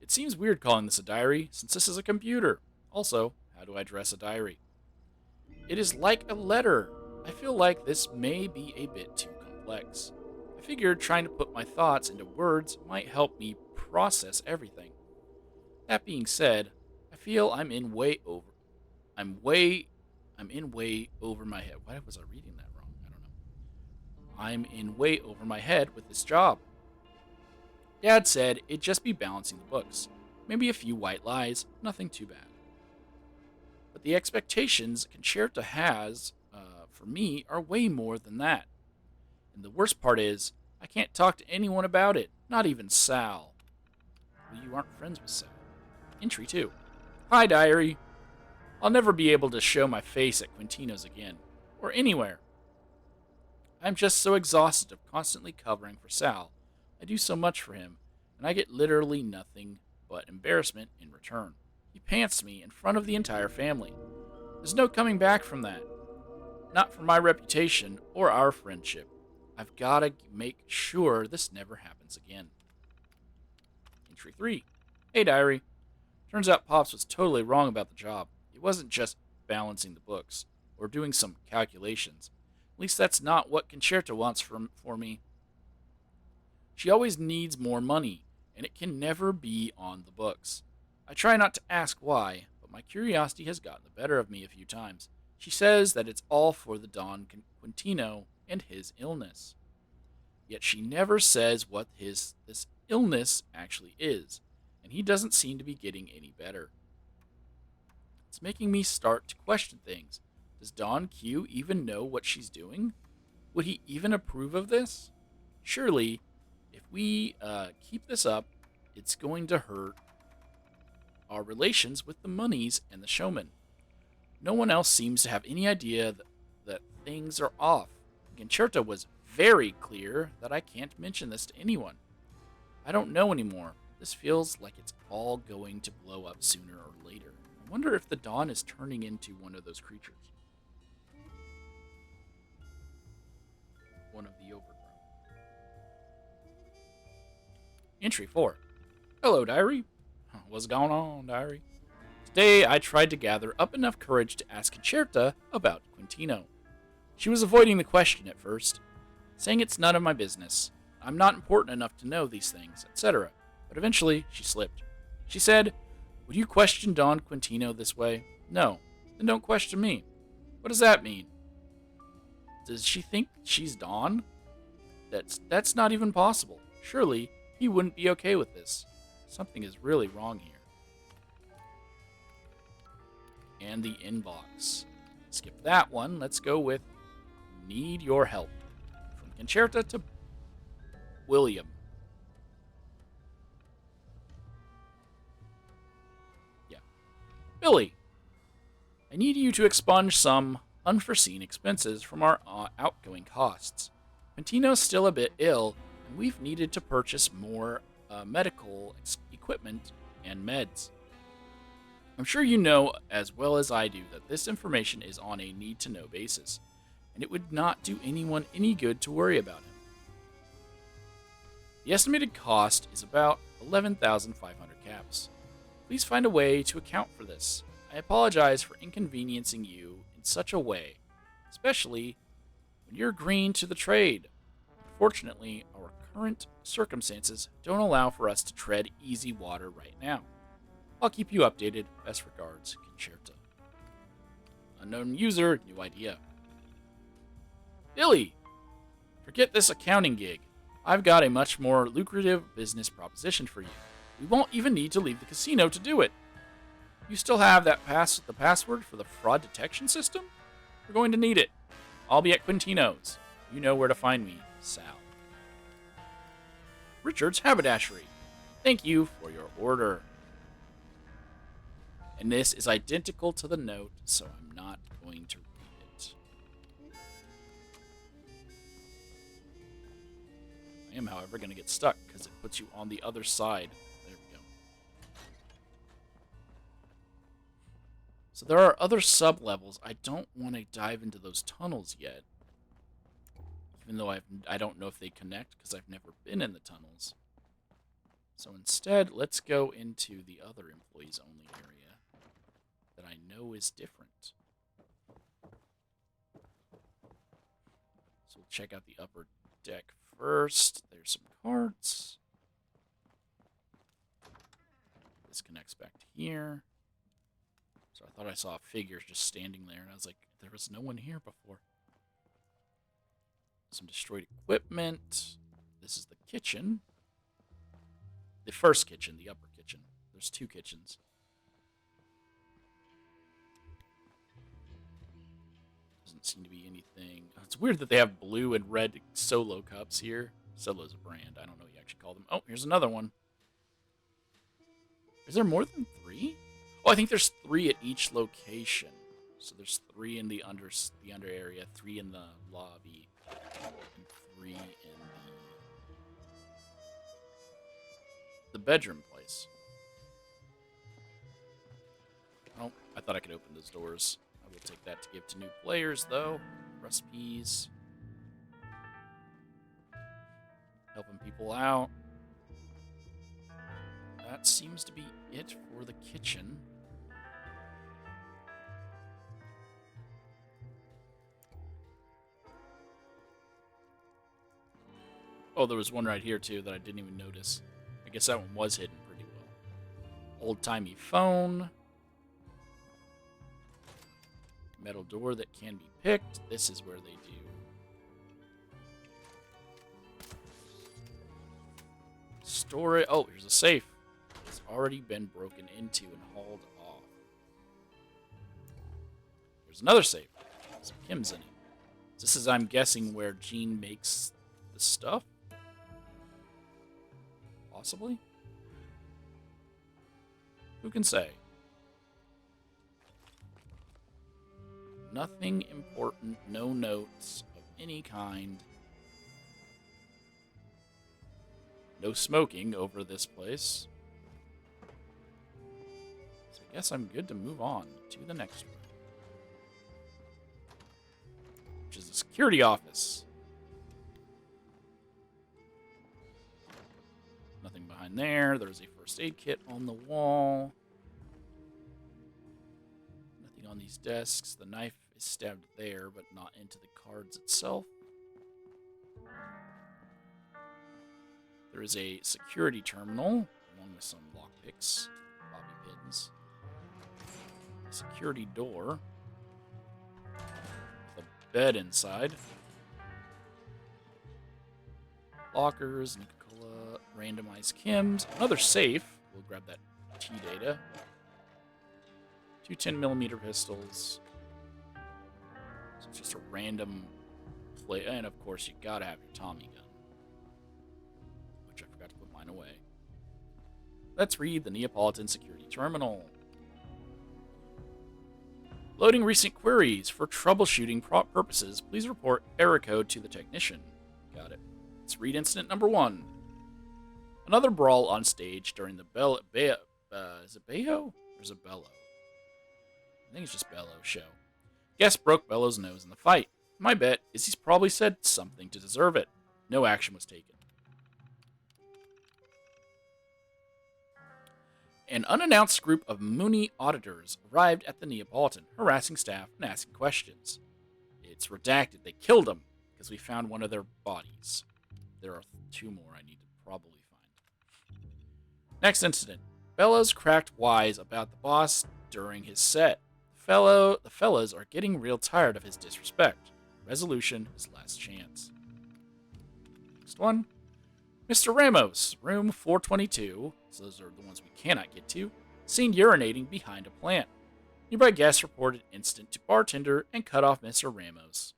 It seems weird calling this a diary, since this is a computer. Also, how do I address a diary? It is like a letter. I feel like this may be a bit too complex. I figured trying to put my thoughts into words might help me process everything. That being said, I feel I'm in way over my head. Why was I reading that wrong? I don't know. I'm in way over my head with this job. Dad said it'd just be balancing the books. Maybe a few white lies, nothing too bad. But the expectations Concerta has for me are way more than that. And the worst part is, I can't talk to anyone about it, not even Sal. Well, you aren't friends with Sal. Entry 2. Hi, diary. I'll never be able to show my face at Quintino's again, or anywhere. I'm just so exhausted of constantly covering for Sal. I do so much for him, and I get literally nothing but embarrassment in return. He pants me in front of the entire family. There's no coming back from that. Not for my reputation or our friendship. I've gotta make sure this never happens again. Entry 3. Hey, diary. Turns out Pops was totally wrong about the job. It wasn't just balancing the books, or doing some calculations. At least that's not what Concerta wants for me. She always needs more money, and it can never be on the books. I try not to ask why, but my curiosity has gotten the better of me a few times. She says that it's all for the Don Quintino and his illness. Yet she never says what this illness actually is, and he doesn't seem to be getting any better. It's making me start to question things. Does Don Q even know what she's doing? Would he even approve of this? Surely, if we keep this up, it's going to hurt our relations with the Moneys and the Showman. No one else seems to have any idea that things are off. Concerta was very clear that I can't mention this to anyone. I don't know anymore. This feels like it's all going to blow up sooner or later. I wonder if the Dawn is turning into one of those creatures. One of the overgrown. Entry 4. Hello, diary. What's going on, diary? Today, I tried to gather up enough courage to ask Concerta about Quintino. She was avoiding the question at first, saying it's none of my business. I'm not important enough to know these things, etc. But eventually, she slipped. She said, "Would you question Don Quintino this way? No. Then don't question me." What does that mean? Does she think she's Don? That's not even possible. Surely, he wouldn't be okay with this. Something is really wrong here. And the inbox. Skip that one. Let's go with Need Your Help. From Concerta to William. Yeah. Billy, I need you to expunge some unforeseen expenses from our outgoing costs. Quintino's still a bit ill, and we've needed to purchase more medical equipment and meds. I'm sure you know as well as I do that this information is on a need-to-know basis, and it would not do anyone any good to worry about him. The estimated cost is about 11,500 caps. Please find a way to account for this. I apologize for inconveniencing you in such a way, especially when you're green to the trade. Unfortunately, our current circumstances don't allow for us to tread easy water right now. I'll keep you updated. Best regards, Concerta. Unknown user, new idea. Billy, forget this accounting gig. I've got a much more lucrative business proposition for you. We won't even need to leave the casino to do it. You still have the password for the fraud detection system? We're going to need it. I'll be at Quintino's. You know where to find me, Sal. Richard's Haberdashery. Thank you for your order. And this is identical to the note, so I'm not going to read it. I am, however, going to get stuck because it puts you on the other side. There we go. So there are other sub-levels. I don't want to dive into those tunnels yet. Even though I don't know if they connect because I've never been in the tunnels. So instead, let's go into the other employees-only area that I know is different. So we'll check out the upper deck first. There's some cards. This connects back to here. So I thought I saw a figure just standing there, and I was like, there was no one here before. Some destroyed equipment. This is the kitchen. The first kitchen, the upper kitchen. There's there's 2 kitchens. Doesn't seem to be anything. It's weird that they have blue and red Solo cups here. Solo's a brand. I don't know what you actually call them. Oh, here's another one. Is there more than 3? Oh, I think there's 3 at each location. So there's 3 in the under area, 3 in the lobby, and 3 in the bedroom place. Oh, I thought I could open those doors. I will take that to give to new players, though. Recipes. Helping people out. That seems to be it for the kitchen. Oh, there was one right here, too, that I didn't even notice. I guess that one was hidden pretty well. Old-timey phone. Metal door that can be picked. This is where they do. Storage. Oh, here's a safe. It's already been broken into and hauled off. There's another safe. Some chems in it. This is, I'm guessing, where Gene makes the stuff? Possibly? Who can say? Nothing important, no notes of any kind. No smoking over this place. So I guess I'm good to move on to the next one. Which is the security office. Nothing behind there. There's a first aid kit on the wall. Nothing on these desks. The knife is stabbed there, but not into the cards itself. There is a security terminal, along with some lockpicks, bobby pins. A security door. With a bed inside. Lockers, Nuka-Cola, randomized chems. Another safe. We'll grab that T data. 2 10mm pistols. So it's just a random play. And of course, you gotta have your Tommy gun. Which I forgot to put mine away. Let's read the Neapolitan security terminal. Loading recent queries. For troubleshooting purposes, please report error code to the technician. Got it. Let's read incident number 1. Another brawl on stage during the is it Bello? Or is it Bello? I think it's just Bello show. Guest broke Bello's nose in the fight. My bet is he's probably said something to deserve it. No action was taken. An unannounced group of Mooney auditors arrived at the Neapolitan, harassing staff and asking questions. It's redacted. They killed him because we found one of their bodies. There are 2 more I need to probably find. Next incident. Bellows cracked wise about the boss during his set. The fellas are getting real tired of his disrespect. Resolution is last chance. Next one. Mr. Ramos, room 422, so those are the ones we cannot get to, seen urinating behind a plant. Nearby guests reported incident to bartender and cut off Mr. Ramos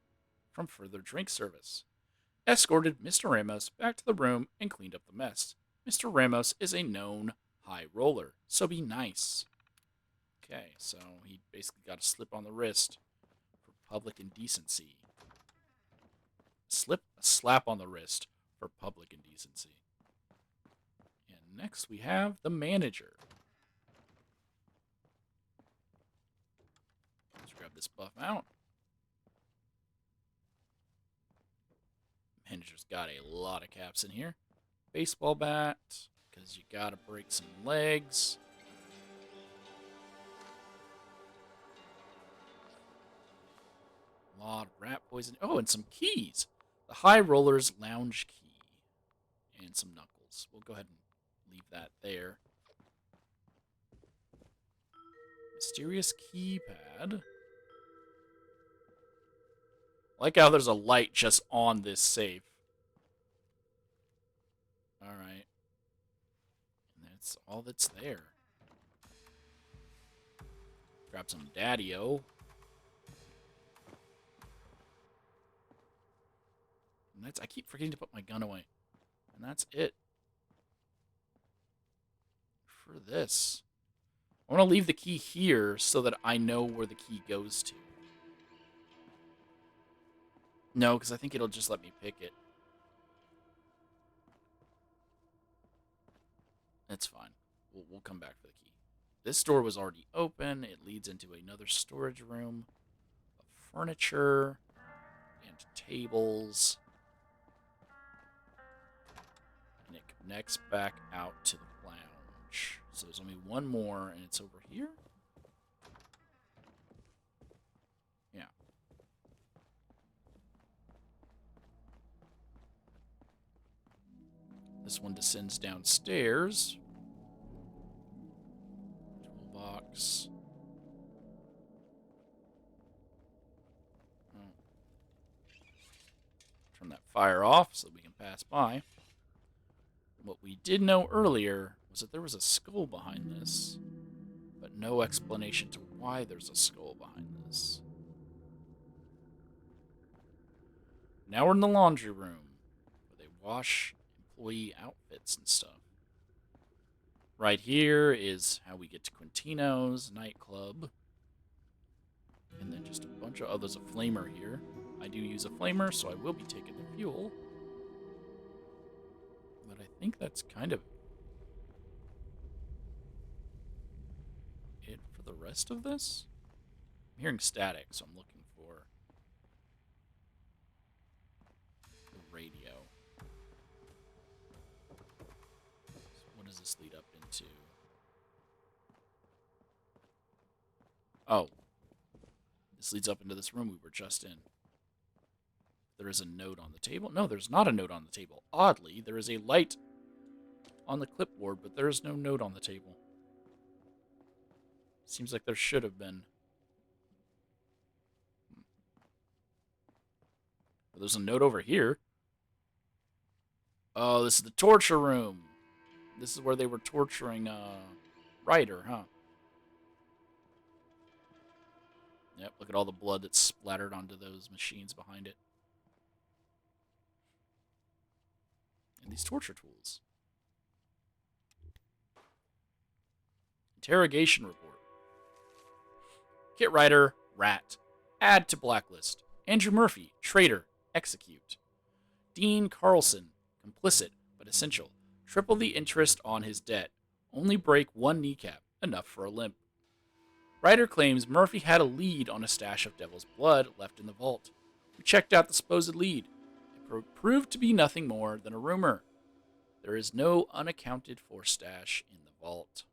from further drink service. Escorted Mr. Ramos back to the room and cleaned up the mess. Mr. Ramos is a known high roller, so be nice. Okay, so he basically got a slip on the wrist for public indecency. A slap on the wrist for public indecency. And next we have the manager. Let's grab this buff out. Manager's got a lot of caps in here. Baseball bat, because you gotta break some legs. A lot of rat poison. Oh, and some keys. The High Roller's lounge key. And some knuckles. We'll go ahead and leave that there. Mysterious keypad. I like how there's a light just on this safe. Alright. And that's all that's there. Grab some Daddy-O. And I keep forgetting to put my gun away. And that's it. For this. I want to leave the key here so that I know where the key goes to. No, because I think it'll just let me pick it. That's fine. We'll come back for the key. This door was already open. It leads into another storage room of furniture and tables. And it connects back out to the lounge. So there's only one more, and it's over here? Yeah. This one descends downstairs. Toolbox. Oh. Turn that fire off so we can pass by. What we did know earlier was that there was a skull behind this, but no explanation to why there's a skull behind this. Now we're in the laundry room, where they wash employee outfits and stuff. Right here is how we get to Quintino's nightclub. And then just a bunch of others. A flamer here. I do use a flamer, so I will be taking the fuel. But I think that's kind of it for the rest of this. I'm hearing static, so I'm looking for the radio. So what does this lead up into? Oh. This leads up into this room we were just in. There is a note on the table. No, there's not a note on the table. Oddly, there is a light on the clipboard, but there is no note on the table. Seems like there should have been. But there's a note over here. Oh, this is the torture room. This is where they were torturing Ryder, huh? Yep, look at all the blood that's splattered onto those machines behind it. And these torture tools. Interrogation report. Kit Ryder, rat. Add to blacklist. Andrew Murphy, traitor. Execute. Dean Carlson, complicit, but essential. Triple the interest on his debt. Only break one kneecap. Enough for a limp. Ryder claims Murphy had a lead on a stash of devil's blood left in the vault. We checked out the supposed lead. It proved to be nothing more than a rumor. There is no unaccounted for stash in the vault.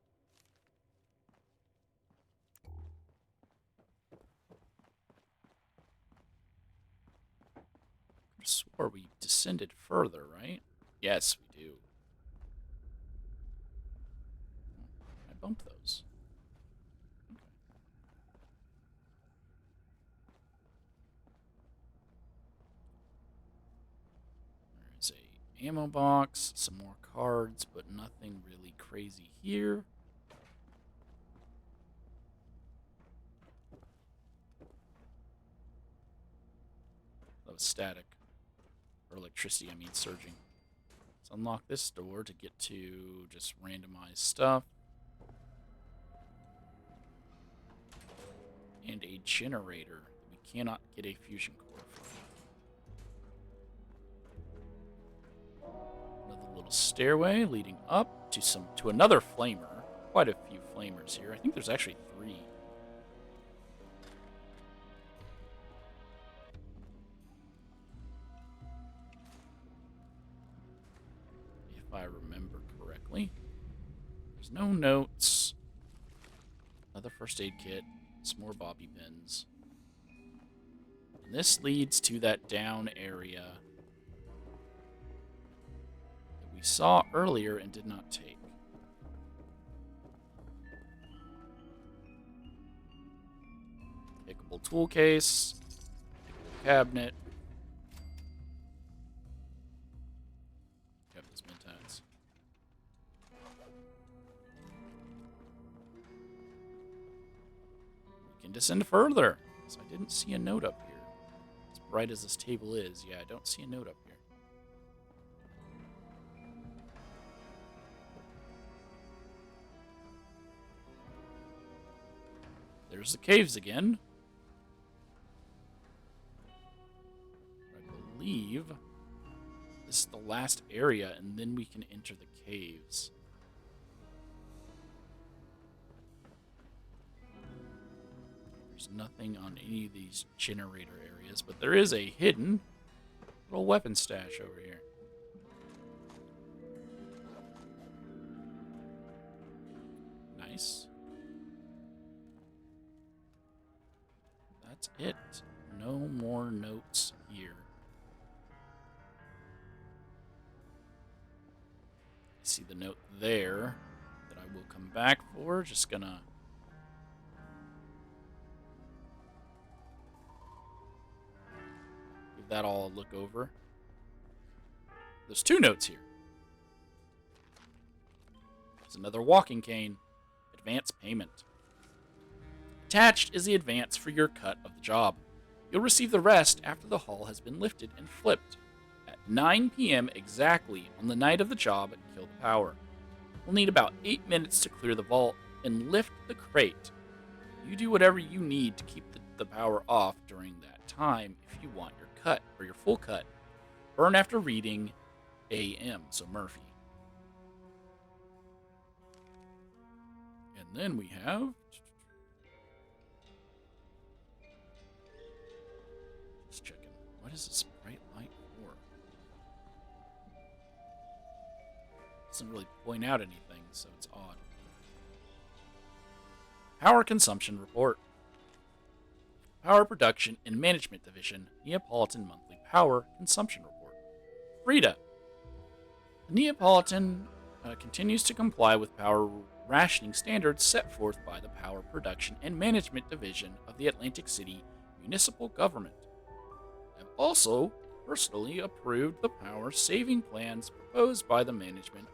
I swore we descended further, right? Yes, we do. I bumped those. There's a ammo box, some more cards, but nothing really crazy here. That was static. Or electricity, I mean surging. Let's unlock this door to get to just randomized stuff. And a generator that we cannot get a fusion core from. Another little stairway leading up to another flamer. Quite a few flamers here. I think there's actually 3. If I remember correctly. There's no notes. Another first aid kit. Some more bobby pins. And this leads to that down area that we saw earlier and did not take. Pickable tool case. Pickable cabinet. Got those mentats. can descend further. So I didn't see a note up here. As bright as this table is, yeah, I don't see a note up here. There's the caves again. I believe this is the last area, and then we can enter the caves. There's nothing on any of these generator areas, but there is a hidden little weapon stash over here. Nice. That's it. No more notes here. I see the note there that I will come back for. Just gonna give that all a look over. There's 2 notes here. There's another walking cane. Advance payment. Attached is the advance for your cut of the job. You'll receive the rest after the hull has been lifted and flipped. At 9 p.m. exactly on the night of the job, kill the power. We'll need about 8 minutes to clear the vault and lift the crate. You do whatever you need to keep the power off during that time if you want your cut, or your full cut. Burn after reading AM, so Murphy. And then we have... Just checking. What is this bright light for? Doesn't really point out anything, so it's odd. Power Consumption Report. Power Production and Management Division, Neapolitan Monthly Power Consumption Report. Frida. The Neapolitan continues to comply with power rationing standards set forth by the Power Production and Management Division of the Atlantic City Municipal Government. I've also personally approved the power saving plans proposed by the management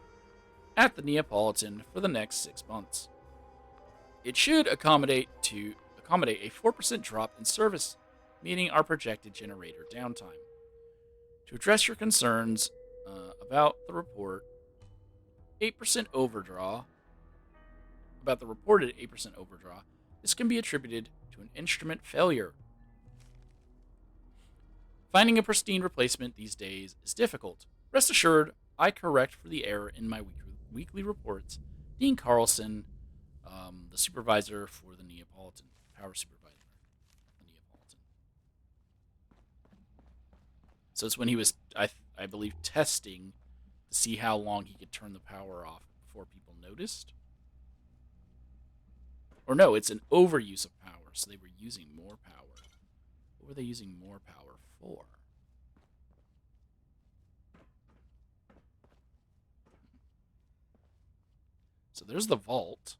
at the Neapolitan for the next 6 months. It should accommodate a 4% drop in service, meeting our projected generator downtime. To address your concerns about the reported 8% overdraw, this can be attributed to an instrument failure. Finding a pristine replacement these days is difficult. Rest assured, I correct for the error in my weekly reports. Dean Carlson, the supervisor for the Neapolitan, power supervisor, the Neapolitan. So it's when he was, I believe, testing to see how long he could turn the power off before people noticed. Or no, it's an overuse of power, so they were using more power. What were they using more power for? So there's the vault.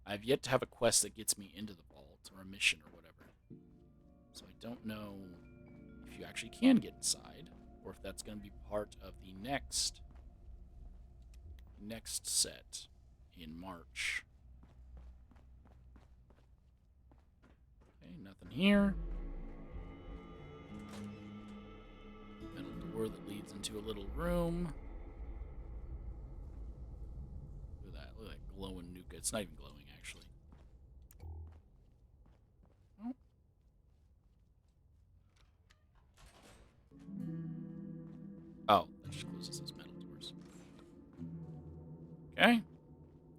I've yet to have a quest that gets me into the vault, or a mission, or whatever. So I don't know if you actually can get inside, or if that's going to be part of the next set in March. Okay, nothing here. Metal door that leads into a little room. Look at that glowing nuka. It's not even glowing, actually. Oh, that just closes those metal doors. Okay.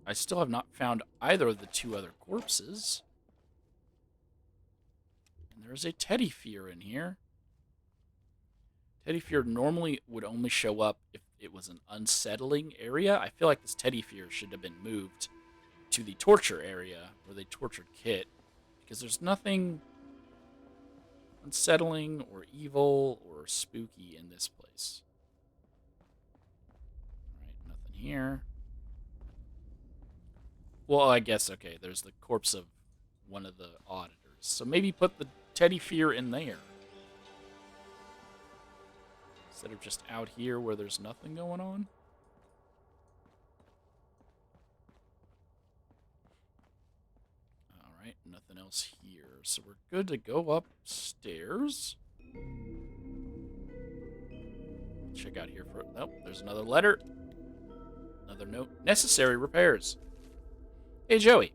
I still have not found either of the 2 other corpses. And there's a teddy fear in here. Teddy fear normally would only show up if it was an unsettling area. I feel like this teddy fear should have been moved to the torture area where they tortured Kit, because there's nothing unsettling or evil or spooky in this place. Alright, nothing here. Well, I guess, okay, there's the corpse of one of the auditors. So maybe put the teddy fear in there, instead of just out here where there's nothing going on. Alright, nothing else here. So we're good to go upstairs. Check out here for... Nope, there's another letter. Another note. Necessary repairs. Hey, Joey.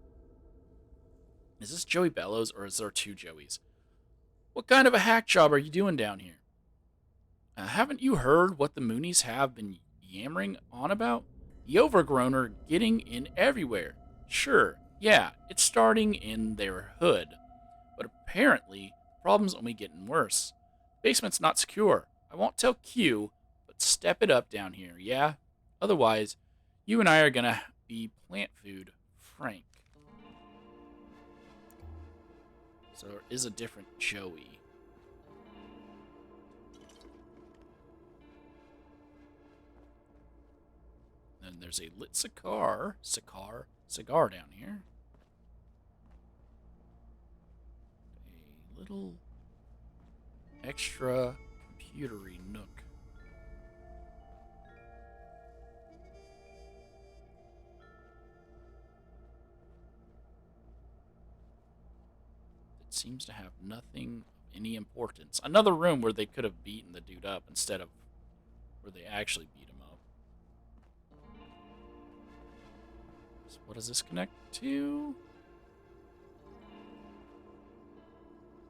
Is this Joey Bellows, or is there two Joeys? What kind of a hack job are you doing down here? Haven't you heard what the Moonies have been yammering on about? The Overgrown are getting in everywhere. Sure, yeah, it's starting in their hood. But apparently, problem's only getting worse. Basement's not secure. I won't tell Q, but step it up down here, yeah? Otherwise, you and I are gonna be plant food, Frank. So there is a different Joey. And there's a lit cigar down here. A little extra computery nook. It seems to have nothing of any importance. Another room where they could have beaten the dude up instead of where they actually beat him up. So what does this connect to?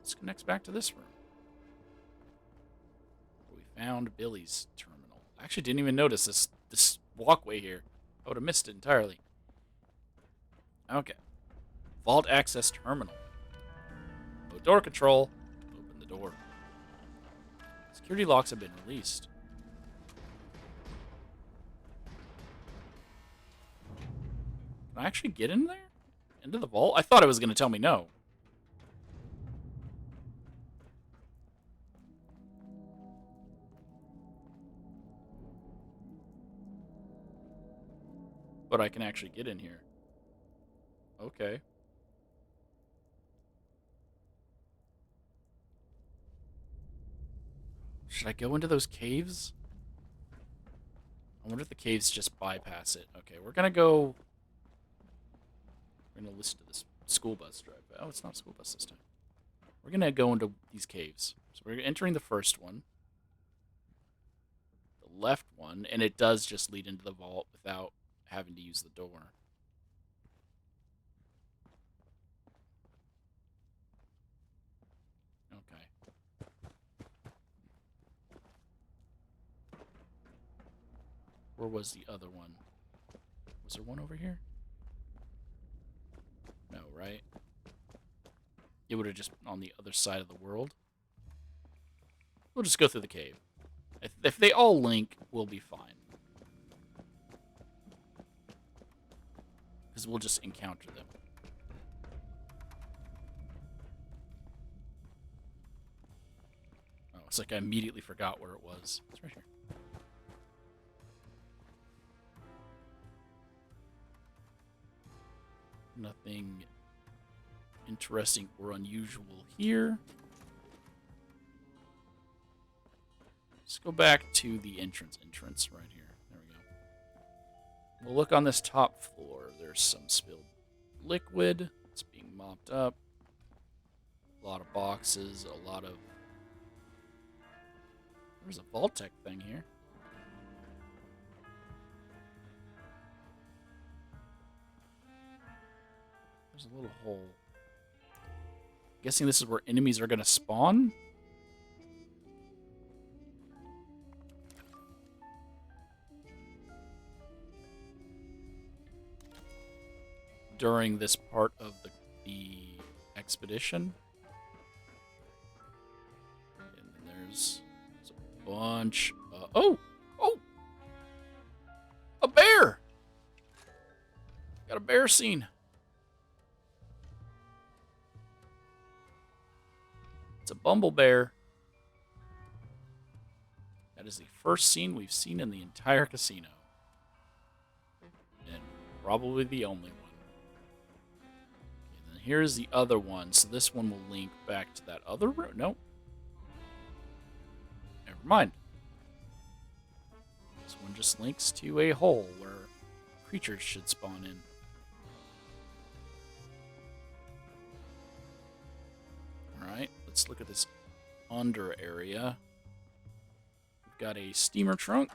This connects back to this room. We found Billy's terminal. I actually didn't even notice this walkway here. I would have missed it entirely. Okay. Vault access terminal. No door control. Open the door. Security locks have been released. Can I actually get in there? Into the vault? I thought it was going to tell me no. But I can actually get in here. Okay. Should I go into those caves? I wonder if the caves just bypass it. Okay, we're gonna go... We're gonna listen to this school bus drive. Oh, it's not a school bus this time. We're gonna go into these caves. So we're entering the first one. The left one, and it does just lead into the vault without having to use the door. Okay. Where was the other one? Was there one over here? No, right? It would have just been on the other side of the world. We'll just go through the cave. If they all link, we'll be fine. Because we'll just encounter them. Oh, it's like I immediately forgot where it was. It's right here. Nothing interesting or unusual here. Let's go back to the entrance right here. There we go. We'll look on this top floor. There's some spilled liquid. It's being mopped up. A lot of boxes, a lot of... There's a Vault-Tec thing here. There's a little hole. Guessing this is where enemies are going to spawn? During this part of the expedition. And then there's a bunch of... Oh! A bear! Got a bear scene. It's a bumble bear. That is the first scene we've seen in the entire casino. And probably the only one. Okay, then here's the other one. So this one will link back to that other room. Nope. Never mind. This one just links to a hole where creatures should spawn in. let's look at this under area. We've got a steamer trunk.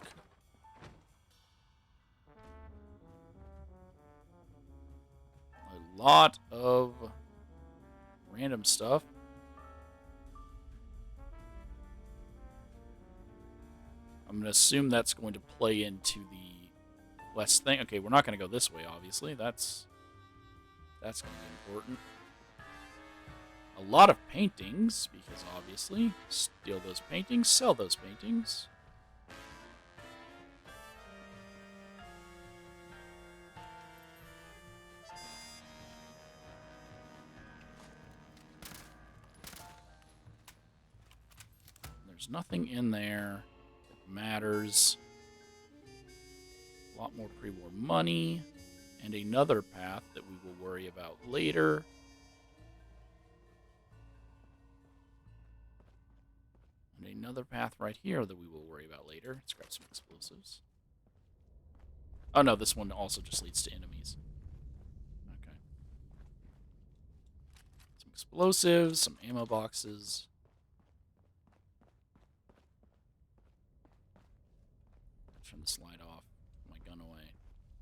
A lot of random stuff. I'm going to assume that's going to play into the quest thing. Okay, we're not going to go this way, obviously. That's going to be important. A lot of paintings, because obviously, steal those paintings, sell those paintings. There's nothing in there that matters. A lot more pre-war money, and another path that we will worry about later. And another path right here that we will worry about later. Let's grab some explosives. Oh no, this one also just leads to enemies. Okay. Some explosives, some ammo boxes. Turn the slide off. Put my gun away.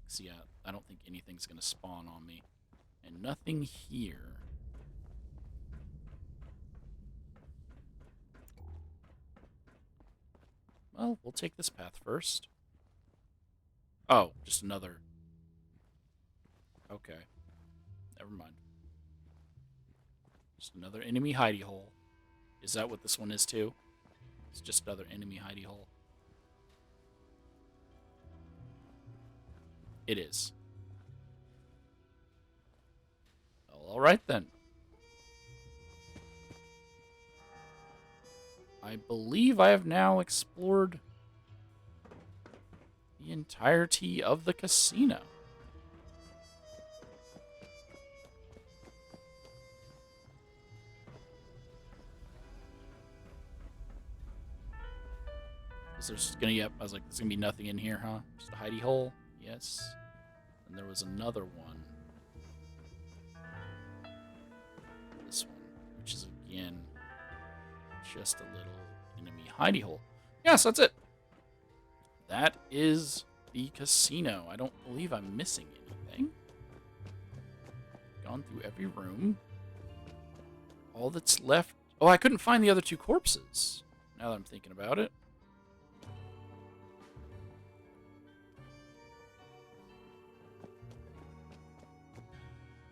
See, yeah, I don't think anything's going to spawn on me. And nothing here. Well, we'll take this path first. Oh, just another. Okay. Never mind. Just another enemy hidey hole. Is that what this one is too? It's just another enemy hidey hole. It is. Alright then. I believe I have now explored the entirety of the casino. Is there just gonna, yep, I was like, there's gonna be nothing in here, huh? Just a hidey hole? Yes. And there was another one. This one, which is again just a little enemy hidey hole. Yes, that's it. That is the casino. I don't believe I'm missing anything. Gone through every room. All that's left... Oh, I couldn't find the other two corpses. Now that I'm thinking about it.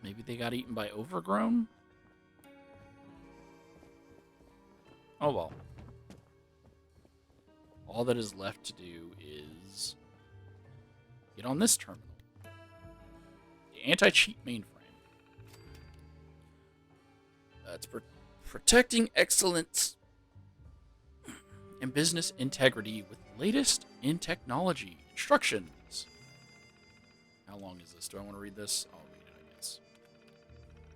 Maybe they got eaten by overgrown? Oh well. All that is left to do is get on this terminal. The anti-cheat mainframe. It's protecting excellence and business integrity with latest in technology. Instructions. How long is this? Do I want to read this? I'll read it, I guess.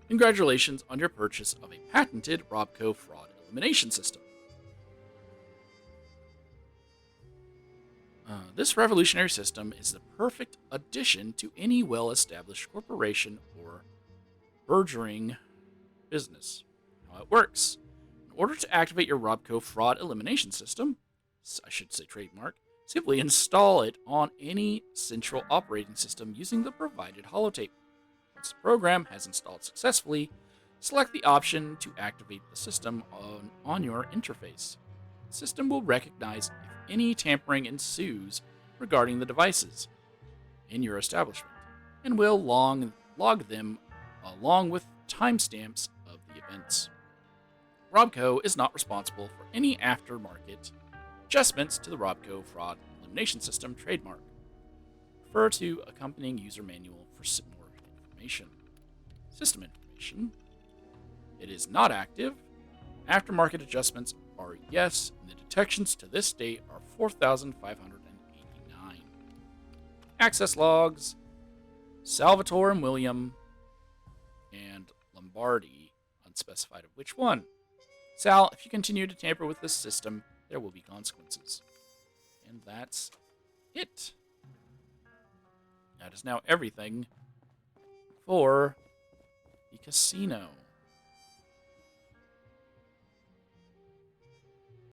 Congratulations on your purchase of a patented Robco fraud elimination system. This revolutionary system is the perfect addition to any well-established corporation or burgeoning business. How it works. In order to activate your Robco fraud elimination system, I should say trademark, simply install it on any central operating system using the provided holotape. Once the program has installed successfully, select the option to activate the system on your interface. The system will recognize if any tampering ensues regarding the devices in your establishment, and will log them along with timestamps of the events. Robco is not responsible for any aftermarket adjustments to the Robco fraud elimination system trademark. Refer to accompanying user manual for more information. System information. It is not active. Aftermarket adjustments are yes, and the detections to this date are 4,589. Access logs. Salvatore and William and Lombardi, unspecified of which one. Sal, if you continue to tamper with this system, there will be consequences. And that's it. That is now everything for the casino.